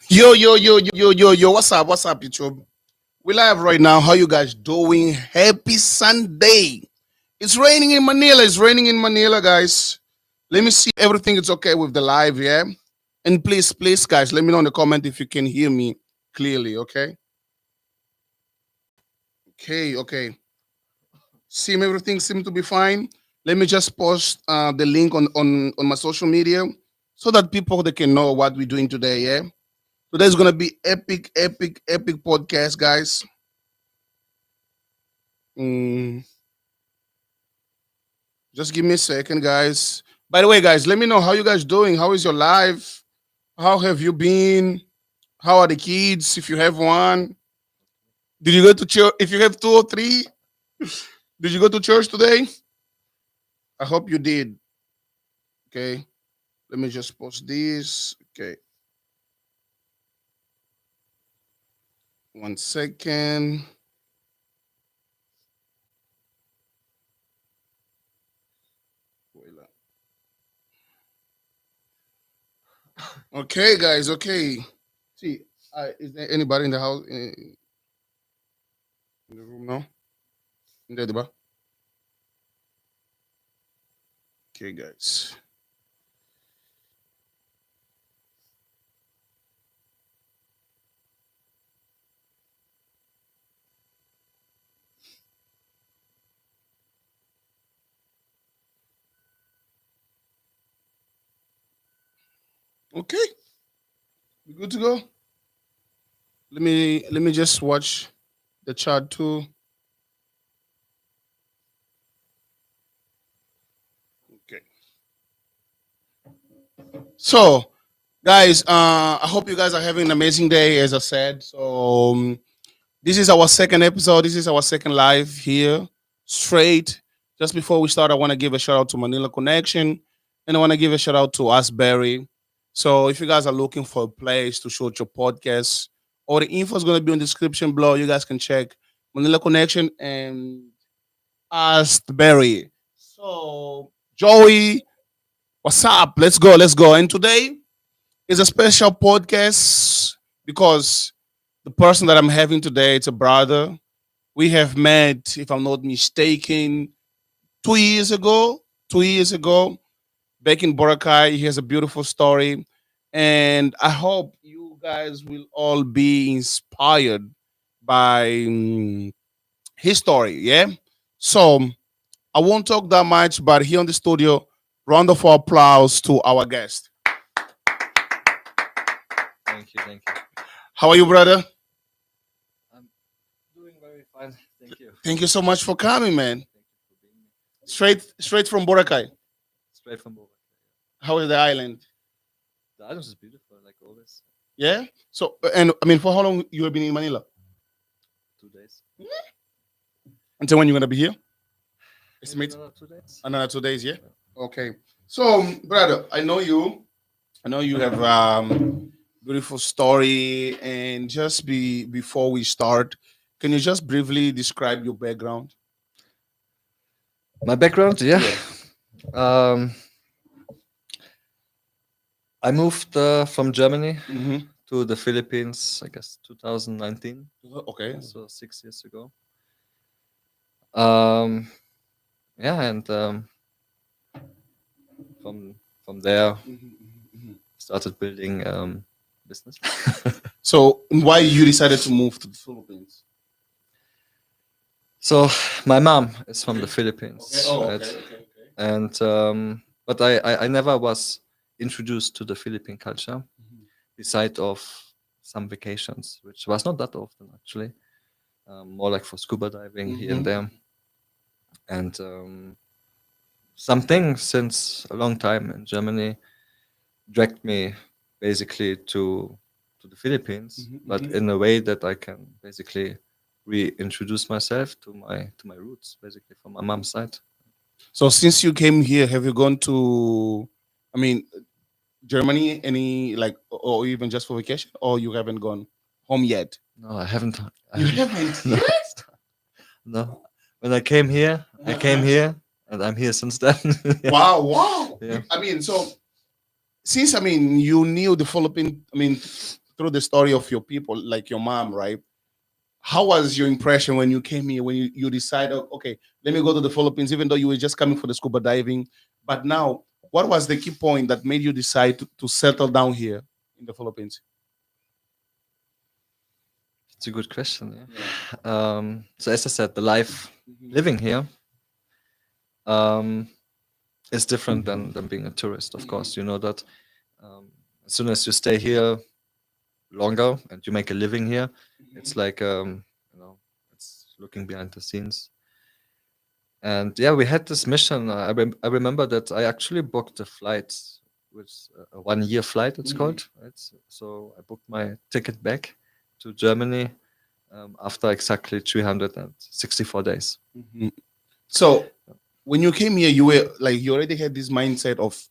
Yo. What's up, YouTube? We live right now. How you guys doing? Happy Sunday. It's raining in Manila. It's raining in Manila, guys. Let me see if everything is okay with the live, yeah? And please, guys, let me know in the comment if you can hear me clearly, okay? Okay. Seem everything seem to be fine. Let me just post the link on my social media so that people they can know what we're doing today, yeah? Today's gonna be epic podcast, guys. Mm, just give me a second, guys. By the way, guys, let me know how you guys doing. How is your life? How have you been? How are the kids? If you have one, did you go to church? If you have two or three, did you go to church today? I hope you did. Okay, let me just post this. Okay, 1 second. Okay, guys. Okay. See, is there anybody in the house in the room now? In the bar? Okay, guys. Okay, we good to go. Let me just watch the chat too. Okay. So, guys, I hope you guys are having an amazing day. As I said, so this is our second episode. This is our second live here. Straight. Just before we start, I want to give a shout out to Manila Connection, and I want to give a shout out to Asbury. So, if you guys are looking for a place to shoot your podcast, all the info is going to be in the description below. You guys can check Manila Connection and Asbury. So, Joey, what's up? Let's go. And today is a special podcast because the person that I'm having today, it's a brother. We have met, if I'm not mistaken, 2 years ago. 2 years ago, back in Boracay. He has a beautiful story. And I hope you guys will all be inspired by his story. Yeah. So I won't talk that much, but here on the studio, round of applause to our guest. Thank you. How are you, brother? I'm doing very fine. Thank you. Thank you so much for coming, man. Thank you for being me. Straight from Boracay. Straight from Boba. How is the island? The island is beautiful, like always. Yeah. So, and I mean, for how long you have been in Manila? 2 days. Until when you're gonna be here? Maybe Estimate another 2 days. another 2 days. Yeah. Okay. So, brother, I know you. I know you have beautiful story. And just before we start, can you just briefly describe your background? My background, yeah. Yeah. Um, I moved from Germany Mm-hmm. to the Philippines, I guess 2019, Okay. so 6 years ago. Um, yeah, and from there started building business. So, why you decided to move to the Philippines? So my mom is from the Philippines, Okay. Oh, right? okay. And but I never was introduced to the Philippine culture beside of some vacations, which was not that often actually, more like for scuba diving here and there, and something since a long time in Germany dragged me basically to the Philippines, but in a way that I can basically reintroduce myself to my roots, basically from my mom's side. So, since you came here, have you gone to, I mean, Germany, any like, or even just for vacation, or you haven't gone home yet? No, I haven't. You haven't No. yet? No. When I came here, and I'm here since then. Yeah. Wow. Yeah. I mean, so since I mean you knew the Philippine, I mean through the story of your people, like your mom, right? How was your impression when you came here? When you decided, okay, let me go to the Philippines, even though you were just coming for the scuba diving, but now, what was the key point that made you decide to settle down here in the Philippines? It's a good question. Yeah. Yeah. So as I said, the life Mhm. living here um, is different than being a tourist. Of Mhm. course, you know that. Um, as soon as you stay here longer and you make a living here, it's like it's looking behind the scenes. And yeah, we had this mission. I remember that I actually booked a flight with a 1 year flight. It's Mhm. called. Right? So I booked my ticket back to Germany after exactly 364 days. Mhm. So when you came here, you were like you already had this mindset of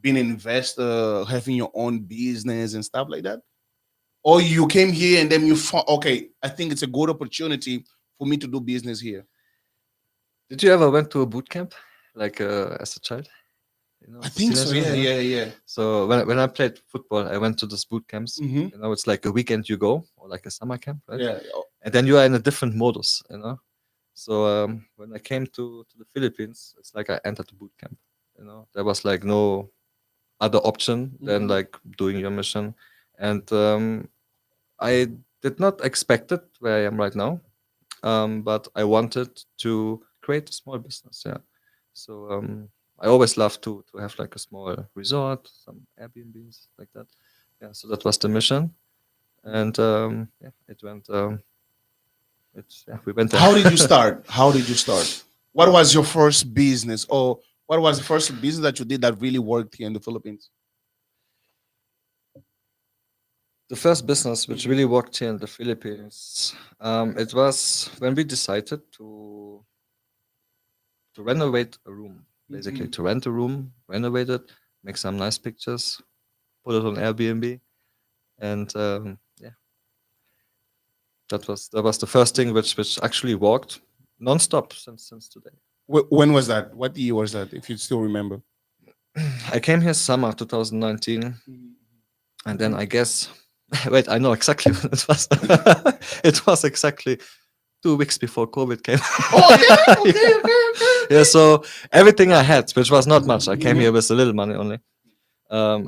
being an investor, having your own business and stuff like that, or you came here and then you thought, okay, I think it's a good opportunity for me to do business here. Did you ever went to a boot camp, like as a child? I As a think so. teenager? Yeah, Yeah. yeah, yeah. So when I played football, I went to those boot camps. Mm-hmm. It's like a weekend you go, or like a summer camp, right? Yeah. And then you are in a different modus. So when I came to the Philippines, it's like I entered the boot camp. There was like no other option than Mhm. like doing your mission, and I did not expect it where I am right now. But I wanted to create a small business. Yeah. So I always love to have like a small resort, some Airbnbs like that. Yeah. So that was the mission, and yeah, it went. It's yeah, we went there. How did you start? How did you start? What was your first business, or what was the first business that you did that really worked here in the Philippines? The first business which Mhm. really worked here in the Philippines, it was when we decided to renovate a room, basically Mhm. to rent a room, renovate it, make some nice pictures, put it on Airbnb, and yeah, that was the first thing which actually worked non-stop since today. When was that? What year was that? If you still remember. I came here summer 2019, Mhm. and then I guess wait, I know exactly when it was. It was exactly 2 weeks before COVID came. Oh yeah. Okay. Yeah. Okay. Okay. Yeah, so everything I had, which was not much, I came Mhm. here with a little money only.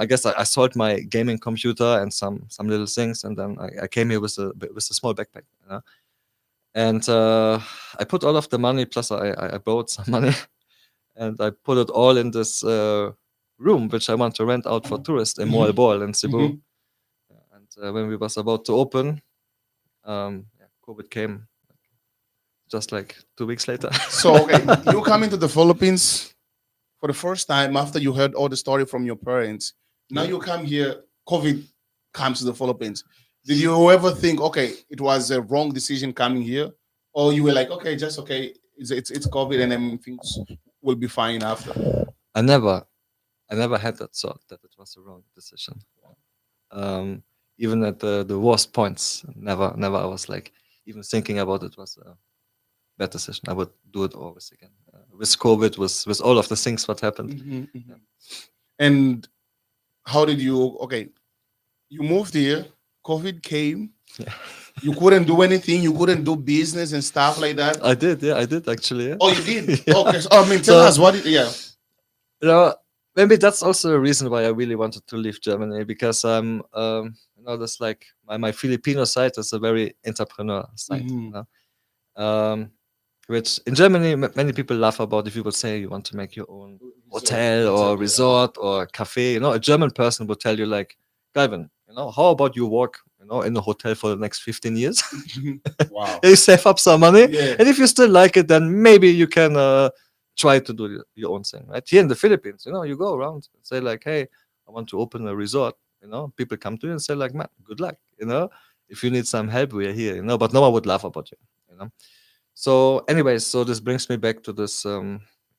I guess I sold my gaming computer and some little things, and then I came here with a small backpack. And I put all of the money plus I borrowed some money, and I put it all in this room which I want to rent out for tourists in Mhm. Moalboal in Cebu. Mhm. And when we was about to open, yeah, COVID came just like 2 weeks later. So okay, you come into the Philippines for the first time after you heard all the story from your parents. Now Yeah. you come here, COVID comes to the Philippines. Did you ever think, okay, it was a wrong decision coming here, or you were like, okay, just okay, it's COVID and then things will be fine after? I never I never had that thought that it was a wrong decision. Um, Even at the worst points, never I was like even thinking about it was a bad decision. I would do it always again. With COVID, with all of the things what happened. Mhm, Yeah. mhm. And how did you? Okay, you moved here. COVID came. Yeah. You couldn't do anything. You couldn't do business and stuff like that. I did, yeah, I did actually, Oh, you did. yeah. Yeah. Okay. So, I mean, tell So us what. Yeah. you know, maybe that's also a reason why I really wanted to leave Germany because there's like my Filipino side is a very entrepreneur side, Mhm. um, which in Germany many people laugh about if you would say you want to make your own Resort, hotel or exactly. resort or cafe. A German person would tell you like, Galvin, how about you work, in a hotel for the next 15 years? Wow. You save up some money, Yeah. and if you still like it, then maybe you can try to do your own thing. Right here in the Philippines, you go around and say like, hey, I want to open a resort. People come to you and say like, man, good luck. If you need some help, we are here. But no one would laugh about you. You know. So, anyways, so this brings me back to this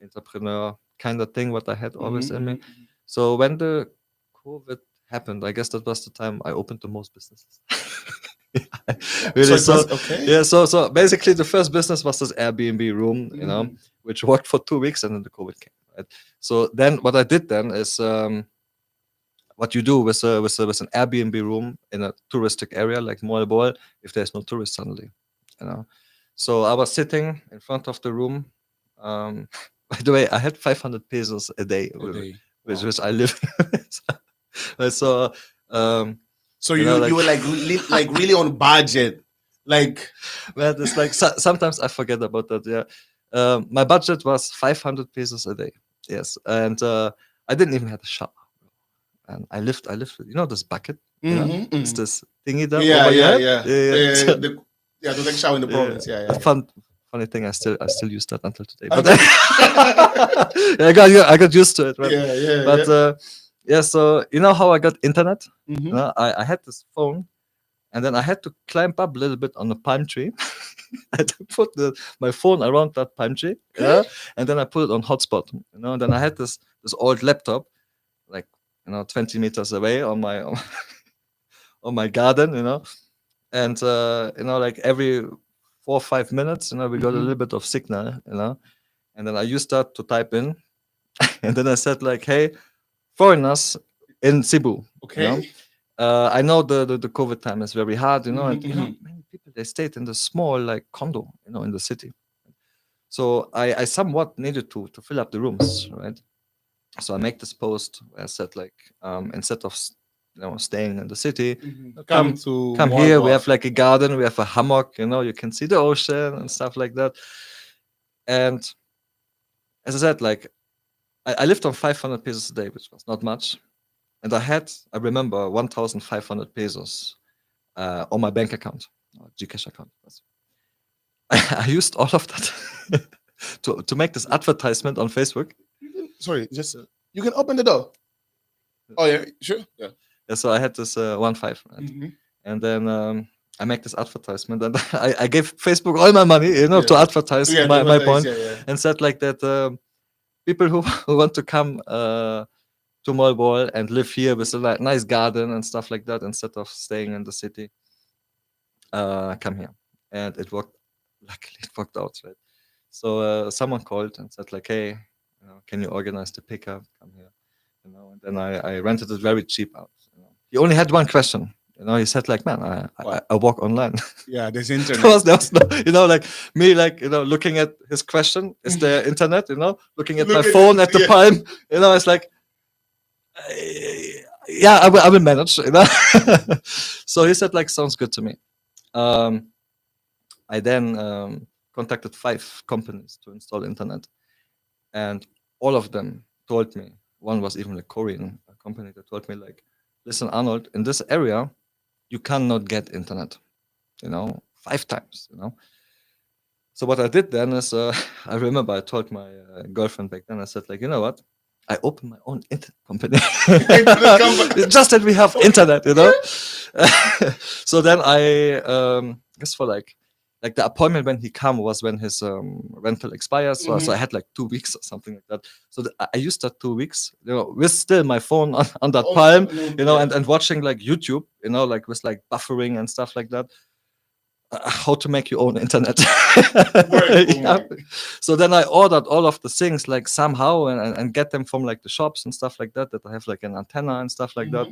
entrepreneur kind of thing what I had Mhm, always in me. mhm. So when the COVID happened, I guess that was the time I opened the most businesses. Yeah, So really. it So was okay. yeah, so basically the first business was this Airbnb room, Mhm. which worked for 2 weeks, and then the COVID came. Right. So then what I did then is what you do with an Airbnb room in a touristic area like Moalboal if there's no tourists suddenly, you know. So I was sitting in front of the room. By the way, I had 500 pesos a day, A day. which Wow. which I live. So um, So you know, you like were like really on budget, like man, it's like sometimes I forget about that. Yeah, my budget was 500 pesos a day. Yes, and I didn't even have a shower. And I lived with, you know, this bucket, you know, it's mm. this thingy there Yeah, over your yeah, head. yeah. Yeah, yeah. So, Yeah, to take shower in the yeah. province. Yeah, A yeah, yeah. funny thing, I still use that until today. But Okay. yeah, I got used to it, right? Yeah, yeah, But yeah. yeah, so you know how I got internet? You Mm-hmm. know, I had this phone, and then I had to climb up a little bit on the palm tree. I had to put my phone around that palm tree, yeah, and then I put it on hotspot. You know, and then I had this old laptop, like, 20 meters away on my on my garden, and like every 4 or 5 minutes, we got a Mm-hmm. little bit of signal, and then I used that to type in, and then I said like, hey, foreigners in Cebu, you know. Okay. I know the COVID time is very hard, Mm-hmm, and mm-hmm. many people they stayed in the small like condo, in the city. So I somewhat needed to fill up the rooms, right? So I make this post where I said like, instead of staying in the city, Come come to come here. We Moalboal. have like a garden. We have a hammock. You can see the ocean and stuff like that. And as I said, like I lived on 500 pesos a day, which was not much. And I remember 1,500 pesos on my bank account, or Gcash account. I used all of that to make this advertisement on Facebook. Sorry, just you can open the door. Oh yeah, sure. Yeah. Yeah, so I had this 1.5, right? Mm-hmm. And then I make this advertisement, and I gave Facebook all my money, to Yeah. advertise Yeah, my advertise. point, Yeah, yeah. and said like that people who, who want to come to Malbol and live here with a nice garden and stuff like that instead of staying in the city, come here. And it worked. Luckily, it worked out, right? So someone called and said like, hey, can you organize the pickup? Come here, and then I rented it very cheap out. He only had one question. He said like, man, What? I walk online. Yeah, there's there internet. was, there was no, like me, like, looking at his question, is there internet? Looking at my Look at phone it. at the Yeah. palm, it's like, yeah, I will manage. So he said like, sounds good to me. Um, I then contacted 5 companies to install internet, and all of them told me. One was even a Korean company that told me like, listen, Arnold, in this area, you cannot get internet. 5 times. So what I did then is, I remember I told my girlfriend back then. I said like, you know what? I opened my own internet company. Internet company. Just that we have internet. So then I guess for like the appointment when he come was when his rental expires. So I had like 2 weeks or something like that. So I used that 2 weeks, with still my phone on that Oh, palm, no, yeah. and watching like YouTube, like with like buffering and stuff like that. How to make your own internet. Right. Oh Yeah. my. So then I ordered all of the things like somehow, and get them from like the shops and stuff like that I have like an antenna and stuff like that.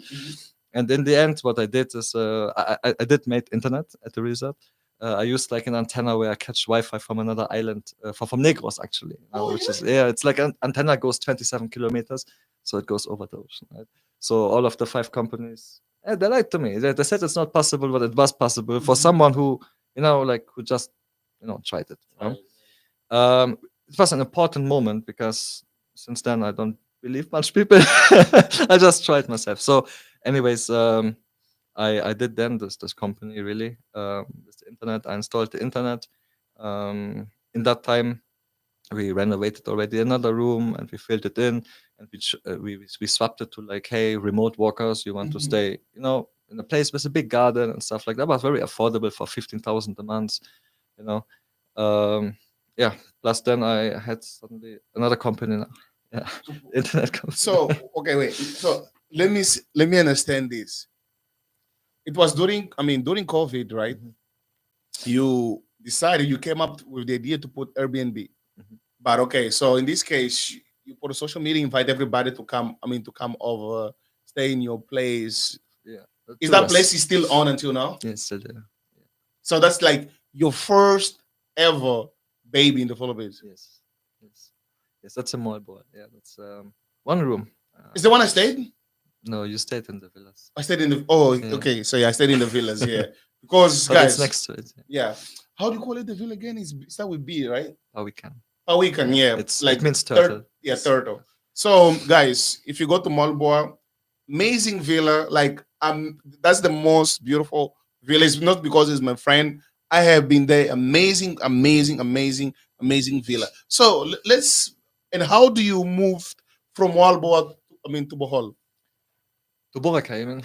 And in the end, what I did is, I did make internet at the resort. I used like an antenna where I catch Wi-Fi from another island, from Negros actually, Oh, which is, yeah, it's like an antenna goes 27 kilometers, so it goes over the ocean, right? So all of the 5 companies, they lied to me. They said it's not possible, but it was possible for someone who, like who just, tried it. It was an important moment because since then I don't believe much people. I just tried myself. So, anyways, I did then this company really, with the internet. I installed the internet. In that time, we renovated already another room and we filled it in, and we swapped it to like, hey, remote workers, you want to stay, in a place with a big garden and stuff like that. Was very affordable for 15,000 a month, you know. Um, yeah. Plus, then I had suddenly another company now. Yeah, internet company. So okay, wait. So let me understand this. It was during COVID, right? Mhm, You decided you came up with the idea to put Airbnb. mhm. But okay, so in this case, you put a social media, invite everybody to come. To come over, stay in your place. Yeah. Is that place is still on until now? Yes, still there. So that's like your first ever baby in the Philippines. Yes. Yes. Yes, that's a mall boy. Yeah, that's one room. Is the one I stayed? No, you stayed in the villas. I stayed in the. Oh, Yeah. okay. So yeah, I stayed in the villas. Yeah, because But it's guys, next to it. yeah. How do you call it? The villa again? Is start with B, right? How we can. Oh, we can. Yeah, It like means turtle. yeah, turtle. So guys, if you go to Malboa, amazing villa. Like that's the most beautiful villa. It's not because it's my friend. I have been there. Amazing, amazing, amazing, amazing villa. So let's. And how do you move from Malboa? I mean to Bohol. To Boracay, I mean.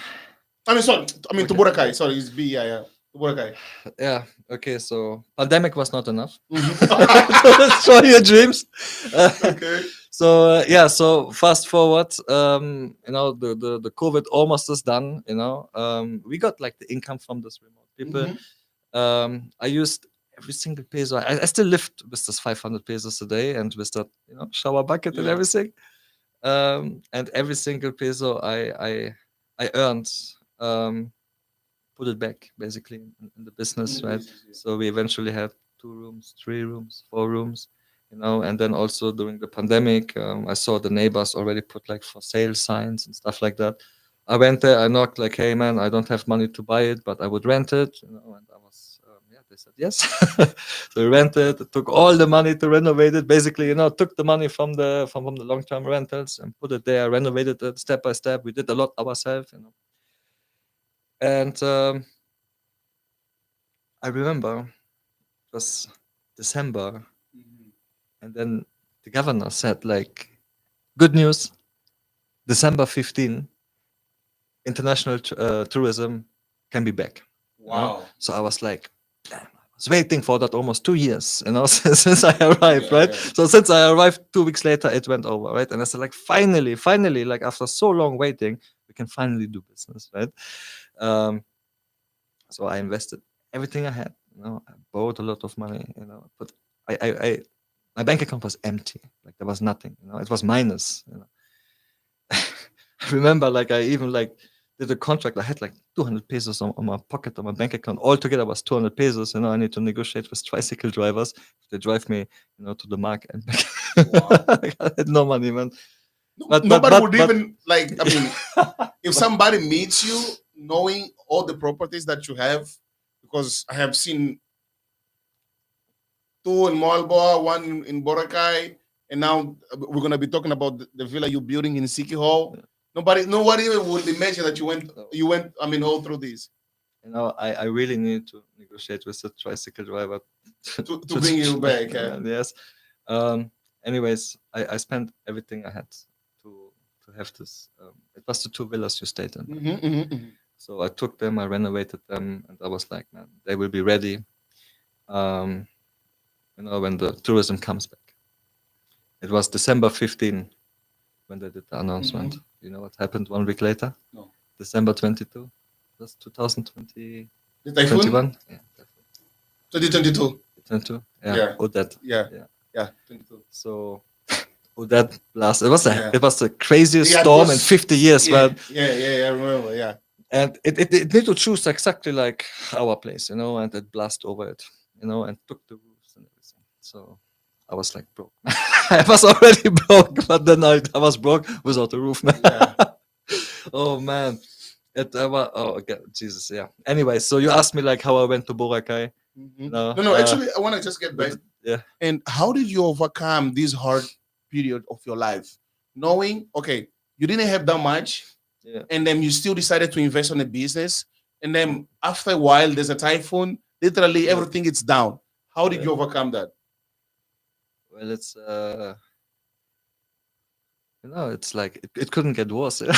I mean, sorry. I mean to Okay. Boracay. Sorry, it's B. Yeah, yeah. To Boracay. Yeah. Okay. So pandemic was not enough Mhm. to destroy your dreams. Okay. So yeah. So fast forward. The COVID almost is done. We got like the income from this remote people. Mhm. I used every single peso. I still lived with this 500 pesos a day and with that shower bucket and Yeah. everything. And every single peso I earned. Put it back basically in the business, right? So we eventually had 2 rooms, 3 rooms, 4 rooms, and then also during the pandemic, I saw the neighbors already put like for sale signs and stuff like that. I went there, I knocked like, hey man, I don't have money to buy it, but I would rent it, and I was, yeah, they said yes. So we rented, took all the money to renovate it, basically, took the money from the long-term rentals and put it there, renovated it step by step. We did a lot ourselves. And I remember it was December, and then the governor said, like, good news, December 15, international tourism can be back. Wow. So I was like, damn, I was waiting for that almost 2 years, since I arrived, Yeah, right? yeah. So since I arrived 2 weeks later, it went over, right? And I said, like, finally, like after so long waiting, we can finally do business, right? Um, so I invested everything I had. I borrowed a lot of money. But I my bank account was empty. Like there was nothing. It was minus. I remember, like I even like did a contract. I had like 200 pesos on my pocket on my bank account. Altogether was 200 pesos. I need to negotiate with tricycle drivers. They drive me, to the market and back. Wow. I had no money, man. Nobody would But even like. I mean, if somebody meets you, knowing all the properties that you have, because I have seen two in Malboa, one in Boracay, and now we're gonna be talking about the villa you're building in Siki Hall. Nobody even would imagine that you went. No. You went. I mean, all through this I really need to negotiate with the tricycle driver to bring you back. Yeah. yes. Um, anyways, I spent everything I had to have this. It was the 2 villas you stayed in. So I took them, I renovated them, and I was like, man, they will be ready. Um, when the tourism comes back. It was December 15 when they did the announcement. You know what happened 1 week later? No. December 22. That's 2020. The typhoon. 21. Yeah, 2022. 22. Yeah. Yeah. Odette. Yeah. Yeah. Yeah. 22. So Odette blast. It was Yeah. it was the craziest Yeah, it storm in was- 50 years, Yeah. man. Yeah. I remember. Yeah. And it need to choose exactly like our place, and it blast over it, and took the roofs and everything. So I was like broke. I was already broke, but then I was broke without a roof, man. Yeah. Oh man. Oh okay, Jesus, yeah. Anyway, so you asked me like how I went to Boracay. No. Actually, I want to just get back. Yeah. And how did you overcome this hard period of your life, knowing okay you didn't have that much, Yeah. and then you still decided to invest on a business, and then after a while there's a typhoon. Literally Yeah. everything is down. How did Yeah. you overcome that? Well, it's like it couldn't get worse. Yeah.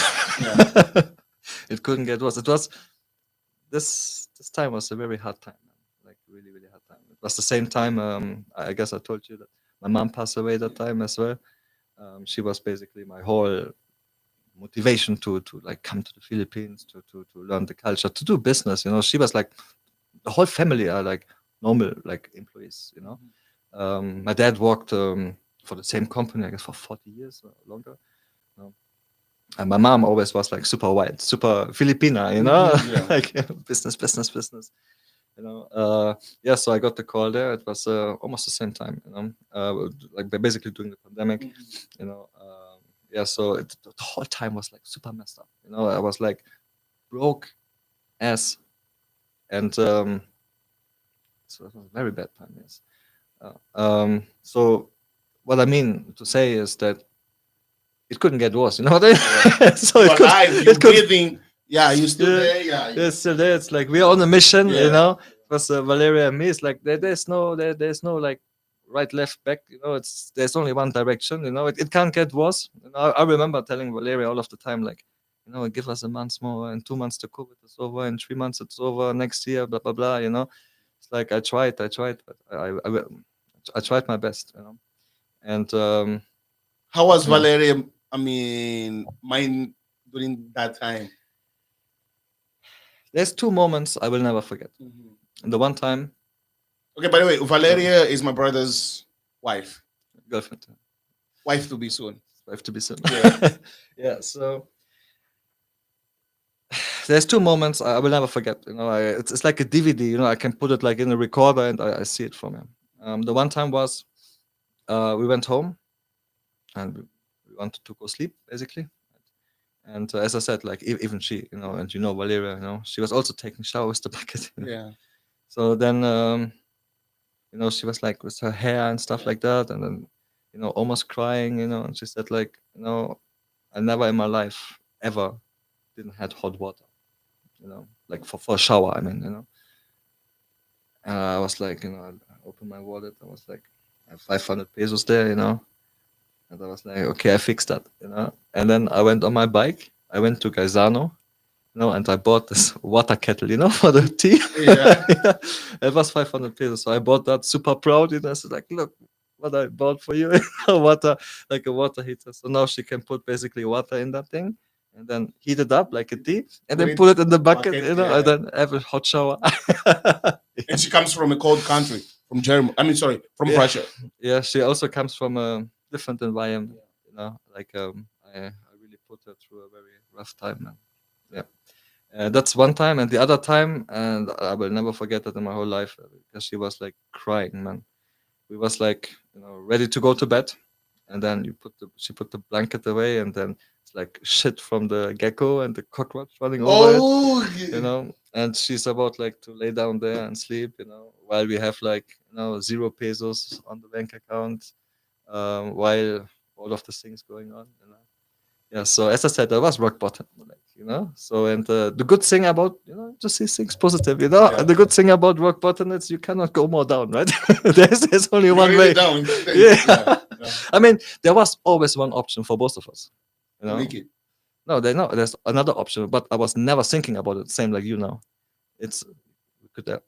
It couldn't get worse. It was this time was a very hard time, man. Like really, really hard time. It was the same time. I guess I told you that my mom passed away that time as well. She was basically my whole motivation to like come to the Philippines to learn the culture, to do business. She was like the whole family are like normal like employees. My dad worked for the same company, I guess, for 40 years or longer. And my mom always was like super white, super Filipina, you know, Yeah. like business, business, business. You know, yeah. So I got the call there. It was almost the same time, you know, like basically during the pandemic, you know. Yeah, so the whole time was like super messed up. You know, I was like broke as, and so it was a very bad time. Yes. So what I mean to say is that it couldn't get worse. You know what I mean? So You're alive, you're it could, breathing. Yeah, you're still yeah, there. Yeah. yeah, it's still there. It's like we're on a mission. You Yeah. know, it was Valeria and me. It's like there's no like right, left, back. You know, there's only one direction. You know, it can't get worse. You know, I remember telling Valeria all of the time, like, you know, give us a month more, and 2 months the COVID is over, in 3 months it's over, next year, blah blah blah. You know, it's like I tried, but I tried my best. You know, and How was yeah, Valeria? I mean, mine during that time. there's two moments I will never forget. The one time, Okay, by the way, uh, Valeria is my brother's wife. girlfriend, Wife to be soon. wife to be soon. Yeah. Yeah, so there's two moments I will never forget. You know, it's like a DVD. You know, I can put it like in a recorder and I see it from him. The one time was we went home and we wanted to go sleep basically. And as I said, like even she, you know, and you know Valeria, you know, she was also taking shower with the bucket. You know? Yeah. So then, you know, she was like with her hair and stuff like that, and then, you know, almost crying, you know, and she said like, you know, I never in my life ever didn't had hot water, you know, like for a shower. I mean, you know, and I was like, you know, I opened my wallet. I was like, I have 500 pesos there, you know, and I was like, okay, I fixed that, you know, and then I went on my bike. I went to Gaisano, you know, and I bought this water kettle, you know, for the tea. Yeah. Yeah, it was 500 pesos. So I bought that super proud, you know. I said, like, look what I bought for you, water, like a water heater. So now she can put basically water in that thing and then heat it up like a tea and Put then it put it in the bucket, bucket. you know, and Yeah. then have a hot shower. And she comes from a cold country, from Germany. I mean, sorry, from Yeah. Russia. Yeah, she also comes from a different environment, you know, like I really put her through a very rough time, man. Yeah. That's one time, and the other time, and I will never forget that in my whole life because she was like crying, man. We was like, you know, ready to go to bed, and then she put the blanket away, and then it's like shit from the gecko and the cockroach running over it, Oh, you know. And she's about like to lay down there and sleep, you know, while we have like, you know, 0 pesos on the bank account, while all of the things going on, you know. Yeah, so as I said, I was rock bottom, like, you know. So and the good thing about, you know, just see things positive, you know. yeah. The good thing about rock bottom is you cannot go more down, right? there's only You're one really way. down. Yeah. Yeah, Yeah. I mean there was always one option for both of us, you To know. make it. No, there's another option, but I was never thinking about it. Same like you now. It's we could have,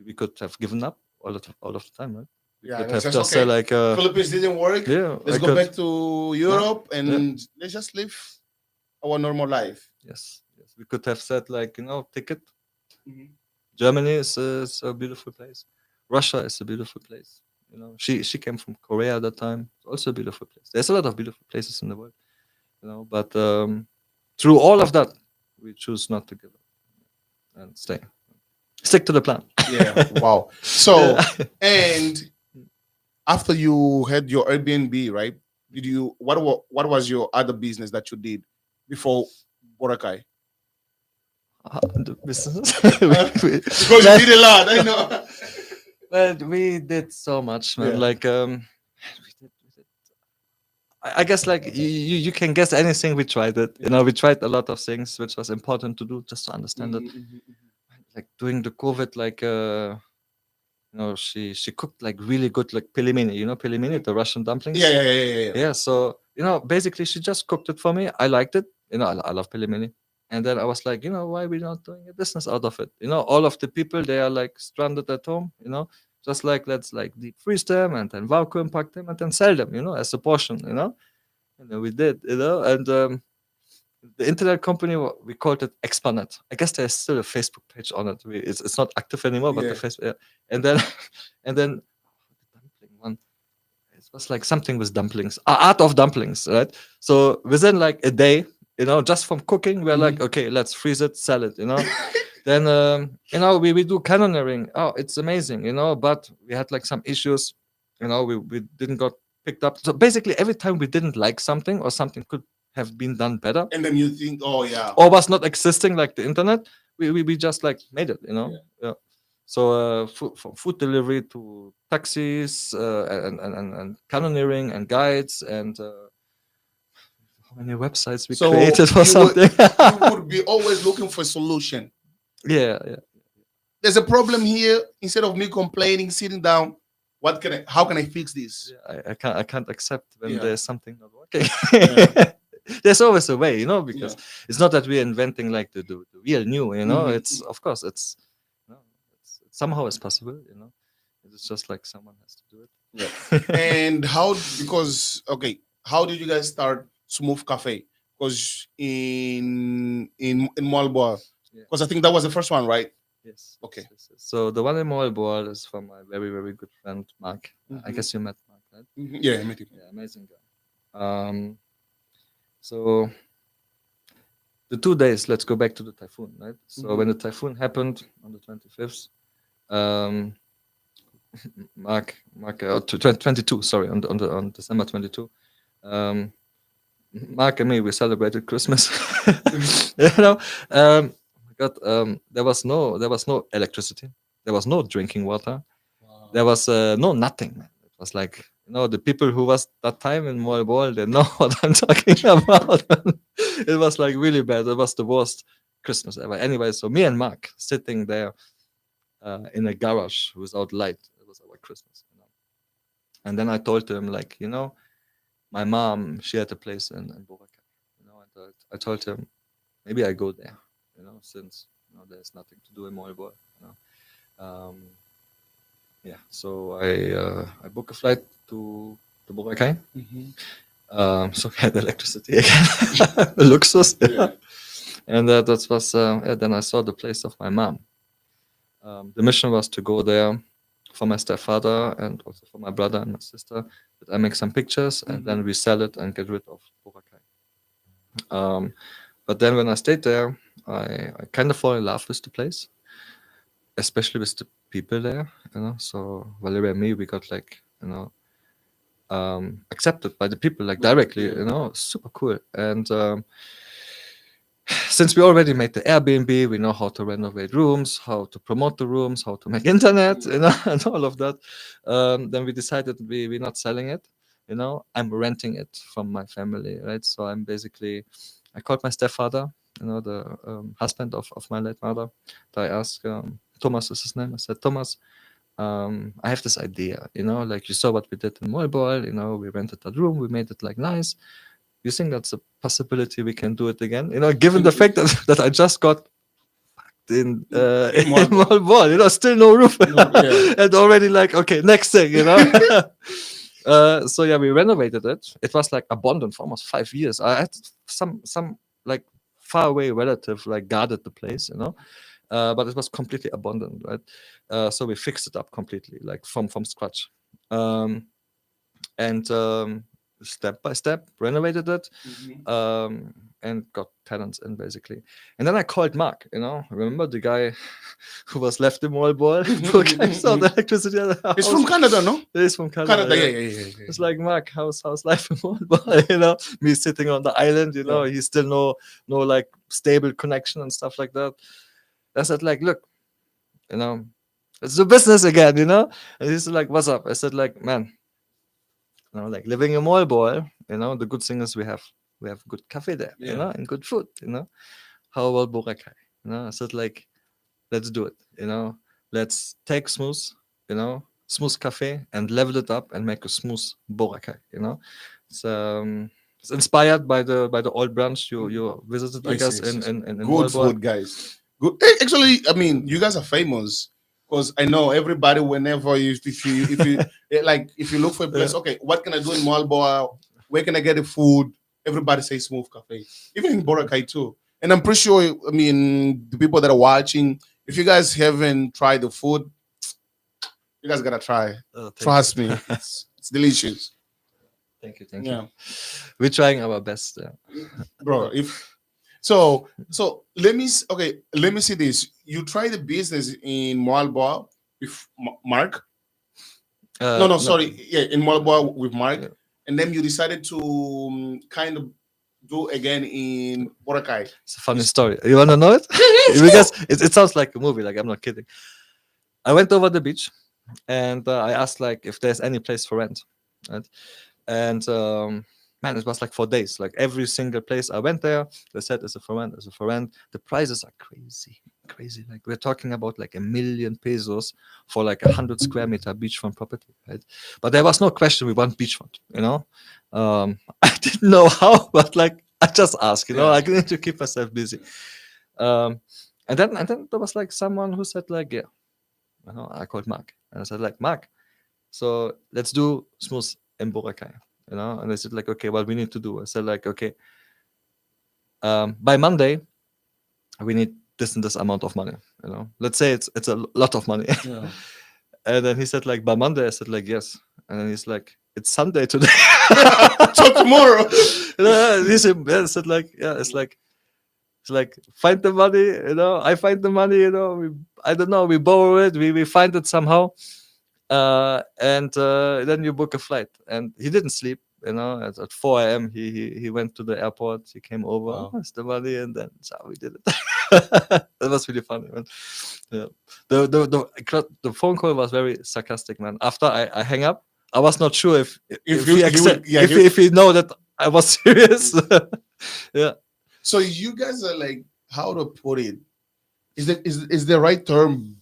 we could have given up all of the time, right? We Yeah, could that's have just just said okay. like, Philippines didn't work. yeah, Let's I go could, back to yeah, Europe yeah. and let's just live our normal life. Yes, yes. We could have said like, you know, ticket. Mhm. Germany is a beautiful place. Russia is a beautiful place. You know, she came from Korea at that time. It's also a beautiful place. There's a lot of beautiful places in the world, you know. But through all of that, we choose not to give up and stay. Stick to the plan. Yeah. Wow. Yeah. So, and after you had your Airbnb, right? Did you what was your other business that you did before Boracay? The business. Because you Man, did a lot, I know. man, we did so much, man. Yeah. Like we did I guess like you can guess anything. We tried it. You know, we tried a lot of things which was important to do just to understand it. Mhm, mhm, mhm. Like during the COVID, like you know, she cooked like really good like pelimeni. You know, pelimeni, the Russian Yeah, dumplings. yeah, yeah, yeah, yeah. Yeah. So you know, basically she just cooked it for me. I liked it. You know, I love pelimeni. And then I was like, you know, why we not doing a business out of it? You know, all of the people they are like stranded at home. You know, just like let's like deep freeze them and then vacuum pack them and then sell them. You know, as a portion. You know, and then we did. You know, and the internet company we called it Expanet. I guess there's still a Facebook page on it. It's not active anymore, but the Yeah. Facebook. Yeah. And then and then the dumpling one. was like something with dumplings, art of dumplings, right? So within like a day, just from cooking, we're like, okay, let's freeze it, sell it, Then we do cannoneering. Oh, it's amazing, but we had like some issues, we didn't got picked up. So basically, every time we didn't like something or something could have been done better And then you think, oh yeah, or was not existing like the internet, we just like made it, Yeah. So from food delivery to taxis and cannoneering and guides and how many websites we so created for you would something. you would be always looking for a solution. Yeah, yeah. There's a problem here. Instead of me complaining, sitting down, how can I fix this? Yeah, I can't accept when Yeah. there's something not working. Yeah. There's always a way, because Yeah. it's not that we're inventing like the real new, Mhm. It's of course you know, somehow it's possible, It's just like someone has to do it. Yeah. And because okay, how did you guys start Smooth Cafe? Because in Marlborough, Yeah. because I think that was the first one, right? Yes. Okay. Yes. So the one in Moelboal is from my very, very good friend Mark. I Mhm. guess you met Mark, right? Yeah, I met him. Yeah, amazing guy. So the 2 days, let's go back to the typhoon, right? So when the typhoon happened on the 25th, um, Mark, 22, sorry, on December 22, um, Mark and me, we celebrated Christmas. you know, there was no electricity, there was no drinking water, there was no nothing, man. It was like the people who was that time in Moelbol, they know what I'm talking about. It was like really bad. It was the worst Christmas ever. Anyway, so me and Mark sitting there in a garage without light. It was our Christmas. And then I told him like, my mom, she had a place in Boracay. And I told him maybe I go there. Since there's nothing to do in Moelbol. Um, yeah, so I book a flight to Boracay. So we had electricity again, luxus. Yeah. And that was then I saw the place of my mom. The mission was to go there for my stepfather and also for my brother and my sister. That I make some pictures and then we sell it and get rid of Boracay. But then when I stayed there, I kind of fall in love with the place, especially with the people there. So Valeria and me, we got like accepted by the people like directly. Super cool. And since we already made the Airbnb, we know how to renovate rooms, how to promote the rooms, how to make internet, and all of that. Then we decided we're not selling it. I'm renting it from my family, right? So I called my stepfather, the husband of my late mother. I asked, Thomas is his name. I said, Thomas, I have this idea, like you saw what we did in Moelbol, we rented that room, we made it like nice. You think that's a possibility we can do it again? Given the fact that I just got in Moelbol, still no roof, and already like, okay, next thing, so yeah, we renovated it. It was like abandoned for almost 5 years. I had some like far away relative like guarded the place, but it was completely abandoned, right? So we fixed it up completely, like from scratch, and step by step renovated it, and got tenants in basically. And then I called Mark. Remember the guy who was left in Moelbol, who saw the electricity at the house? It's from Canada, no? He's from Canada. Canada, yeah. yeah. It's like, Mark, how's life in Moldova? Me sitting on the island, he's still no like stable connection and stuff like that. I said like, look, it's a business again, And he's like, what's up? I said like, man, like living in Moldova, the good thing is we have good cafe there, and good food, How about Boracay? I said like, let's do it, Let's take Smooth Cafe and level it up and make a smooth Boracay, It's inspired by the old branch you visited, I guess, in Good Moelbol. food, guys. Good. Actually, I mean, you guys are famous because I know everybody. Whenever if you look for a place, okay, what can I do in Marlborough? Where can I get the food? Everybody says Smooth Cafe, even in Boracay too. And I'm pretty sure. I mean, the people that are watching, if you guys haven't tried the food, you guys gotta try. Oh, thank Trust you. me, it's delicious. Thank you. Yeah, We're trying our best. bro. If so, okay. Let me see this. You try the business in Malboa with Mark. No, no, No, sorry. Yeah, in Malboa with yeah. Mark, and then you decided to kind of do again in Boracay. It's a funny It's- story. You wanna know it? yeah, yeah, sure. Because it sounds like a movie. Like I'm not kidding. I went over the beach and I asked like if there's any place for rent, right? And man, it was like for days. Like every single place I went there, they said it's a for rent, it's a for rent. The prices are crazy, crazy. Like we're talking about like 1 million pesos for like 100 square meter beachfront property, right? But there was no question we want beachfront, you know. I didn't know how, but like I just asked, you know, Yeah. I need to keep myself busy. Um, and then there was like someone who said like, yeah, you know, I called Mark and I said like, Mark, so let's do smooth in Boracay, you know. And they said like, okay, what we need to do. I said like, okay, by Monday we need this and this amount of money, you know. Let's say it's a lot of money. Yeah. And then he said like, by Monday. I said like, yes. And then he's like, it's Sunday today. So tomorrow. You know, and he said, yeah, I said like, yeah, it's like find the money, you know. I find the money, you know. I don't know. We borrow it. We find it somehow. And then you book a flight. And he didn't sleep, you know. At 4 a.m. He went to the airport. He came over, Wow. what's the money, and then that's how we did it. That was really funny, man. Yeah. The phone call was very sarcastic, man. After I hang up, I was not sure If if you he he would accept yeah if he know that I was serious. Yeah. so you guys are like, how to put it, is the right term.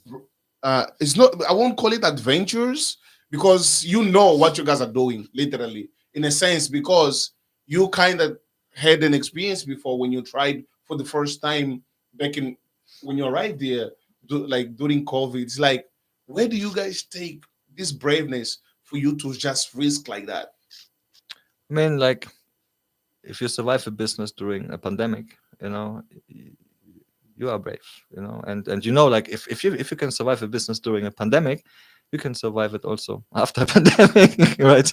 It's not, I won't call it adventures, because you know what you guys are doing literally, in a sense, because you kind of had an experience before when you tried for the first time back in, when you arrived there, like during COVID. It's like, where do you guys take this braveness for you to just risk like that? I mean, like, if you survive a business during a pandemic, you know, you are brave, you know. And you know, like, if you can survive a business during a pandemic, you can survive it also after a pandemic, right?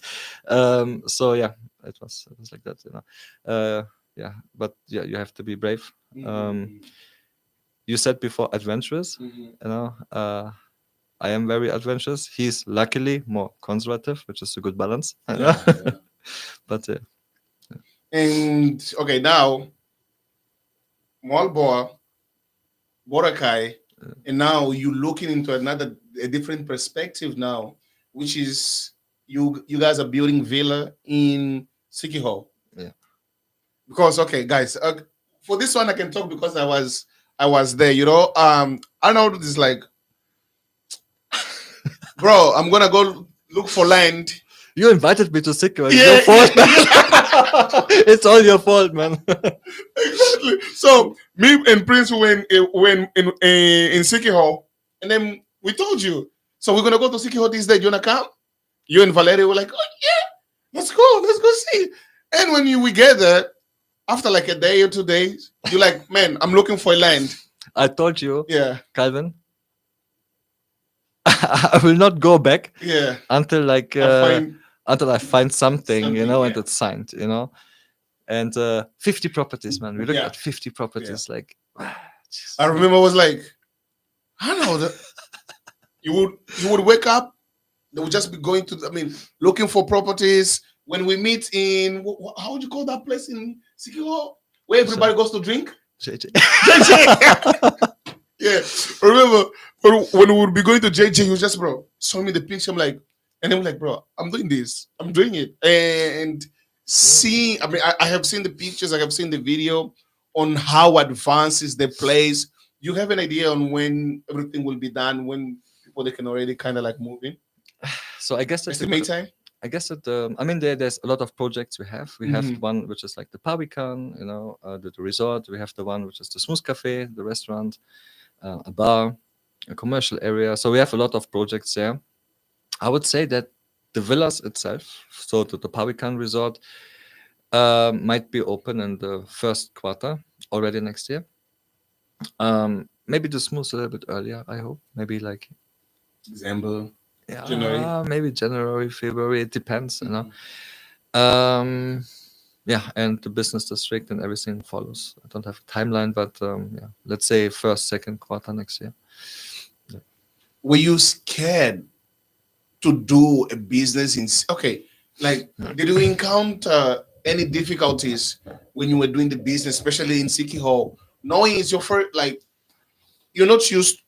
So yeah, it was like that, you know. Yeah, but yeah, you have to be brave. Mhm, You said before adventurous, mhm. you know. I am very adventurous. He's luckily more conservative, which is a good balance, you know? Yeah, yeah. But And okay, now Malboa, Boracay, and now you looking into a different perspective now, which is you guys are building villa in Sikiho. yeah. Because okay, guys, for this one I can talk because I was there. You know, Arnold is like, bro, I'm gonna go look for land. You invited me to Sikkim. It's your Yeah, fault, man. yeah. It's all your fault, man. Exactly. So me and Prince went in Siki Hall, and then we told you. So we're gonna go to Siki Hall this day. Do you wanna come? You and Valeria were like, oh yeah, let's go see. And when we get there, after like a day or 2 days, you're like, man, I'm looking for land. I told you, Yeah, Calvin, I will not go back yeah. until like I find until I find something, you something. know, and Yeah, it's signed, you know. And 50 properties, man. We looked yeah, at 50 yeah. properties, like, I Jesus. remember I was like, I know that you would wake up. They would just be going to, I mean, looking for properties. When we meet in, how would you call that place in Sikio? Where So, everybody goes to drink? JJ. JJ. Yeah. Remember, when we would be going to JJ, he was just, bro, show me the picture. I'm like, and I'm like, bro, I'm doing this. I'm doing it. And see, I mean, I have seen the pictures, I have seen the video on how advanced is the place. You have an idea on when everything will be done, when people they can already kind of like move in? So I guess that Estimate time? I mean, there's a lot of projects we have. We have Mhm. one which is like the Pavikan, you know, the resort. We have the one which is the Smooth Cafe, the restaurant, a bar, a commercial area. So we have a lot of projects there. I would say that the villas itself, so the Pavikan resort, might be open in the first quarter already next year. Maybe the Smooth a little bit earlier. I hope maybe like, December, January. yeah, maybe January, February. It depends, you know. Mhm. Um, yeah, and the business district and everything follows. I don't have a timeline, but yeah, let's say first, second quarter next year. Were you scared to do a business in? Okay, like did you encounter any difficulties when you were doing the business, especially in Siki Hall, knowing it's your first, like you're not used,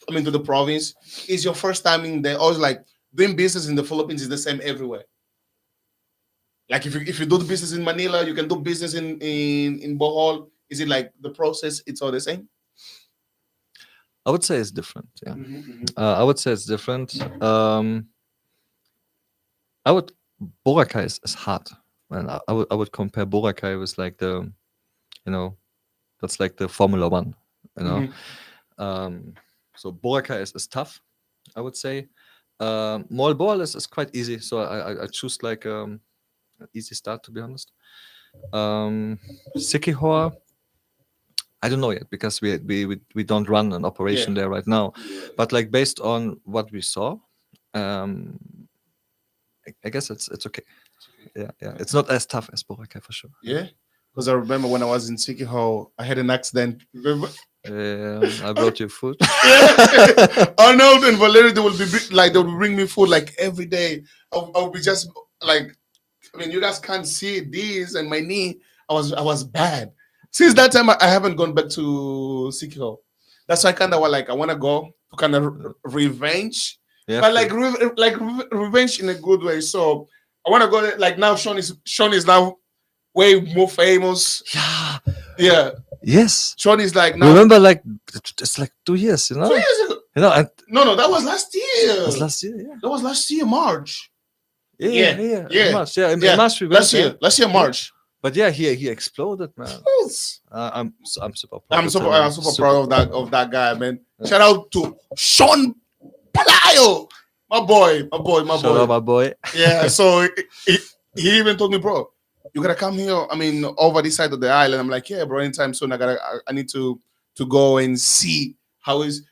I mean, to the province. Is your first time in there, or like doing business in the Philippines is the same everywhere? Like if you do the business in Manila, you can do business in Bohol. Is it like the process? It's all the same. I would say it's different. Yeah, Mm-hmm. I would say it's different. I would Boracay is hard, and I would compare Boracay with like you know that's like the Formula One, you know. Mm-hmm. Um, so Boracay is tough, I would say. Malbol is quite easy, so I choose like an easy start, to be honest. Sikihor, I don't know yet because we don't run an Yeah. operation there right now, Yeah. but like based on what we saw, um, I guess it's okay. Yeah, yeah, it's not as tough as Boracay for sure. Yeah. Because I remember when I was in Siki Hall, I had an accident. Remember? I brought you food. Yeah. Arnold and Valerie, they will be like they will bring me food like every day. I'll be just like, I mean, you guys can't see this and my knee. I was bad. Since that time, I haven't gone back to Sikio. That's why I kind of like I want to go to kind of revenge, You but have like to. revenge in a good way. So I want to go there. Like now, Sean is now way more famous. Yeah. Yeah, Yes. Sean is like now Remember, like it's like 2 years, you know. 2 years ago. You know, and No, that was last year. was last year, yeah. That was last year, March. Yeah, Yeah, yeah, yeah. yeah, In March, yeah, in yeah. March we went Last there. year, March. But yeah, he exploded, man. Yes. I'm super proud. I'm to super, tell you. I'm super proud of that guy, man. Yeah. Shout out to Sean Palayo, my boy, my Shout out boy. my boy. Yeah, so he even told me, bro, you gotta come here. I mean, over this side of the island. I'm like, yeah, bro. Anytime soon, I need to go and see how is.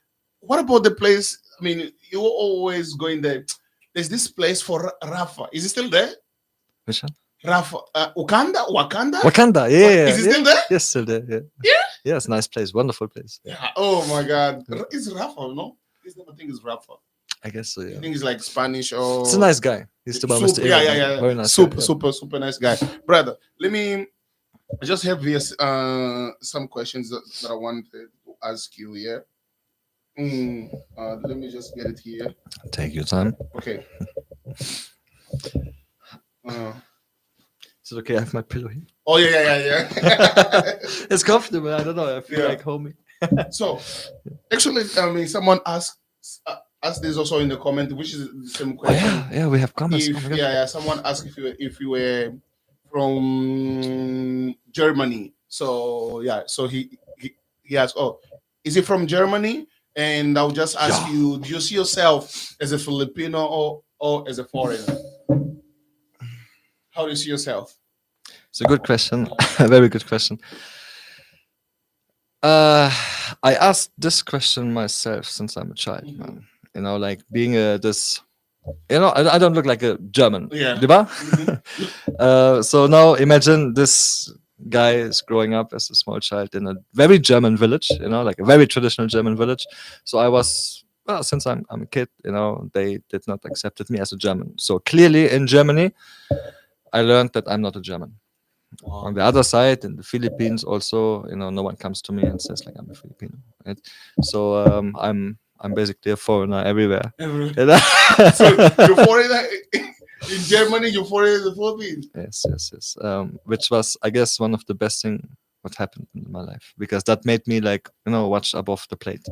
What about the place? I mean, you're always going there. There's this place for Rafa. Is it still there? Which one? Rafa, Wakanda. Wakanda. Yeah, Is it yeah. still there? Yes, still there. Yeah. Yeah. Yeah, it's a nice place, wonderful place. Yeah. Yeah. Oh my God. Yeah. It's Rafa, no? His name I think is Rafa. I guess so. I Yeah. think he's like Spanish or. It's a nice guy. He's the Mr. Super, yeah, Aaron, yeah. Very nice. Super, guy, yeah. super nice guy, brother. I just have this some questions that I wanted to ask you here. Let me just get it here. Take your time. Okay. Uh, Is it okay? I have my pillow here. oh yeah. It's comfortable. I don't know. I feel Yeah. like homey. So, actually, I mean, someone asked this also in the comment, which is the same Oh question. yeah, we have comments. If Oh my God. yeah, someone asked if you were from Germany. So yeah, so he asked, oh, is he from Germany? And I'll just ask Yeah. you, do you see yourself as a Filipino or as a foreigner? How do you see yourself? It's a good question. A very good question. I asked this question myself since I'm a child, Mhm. man. You know, like being this. You know, I don't look like a German. Yeah. Diba? Mhm. So now imagine this guy is growing up as a small child in a very German village. You know, like a very traditional German village. So I was. Well, since I'm a kid, you know, they did not accepted me as a German. So clearly in Germany, I learned that I'm not a German. On the other side, in the Philippines, also, you know, no one comes to me and says like I'm a Filipino, right? So I'm basically a foreigner everywhere. Every- You know? So you're foreigner in Germany, you're foreigner in the Philippines. Yes. Which was, I guess, one of the best thing what happened in my life because that made me like watch above the plate.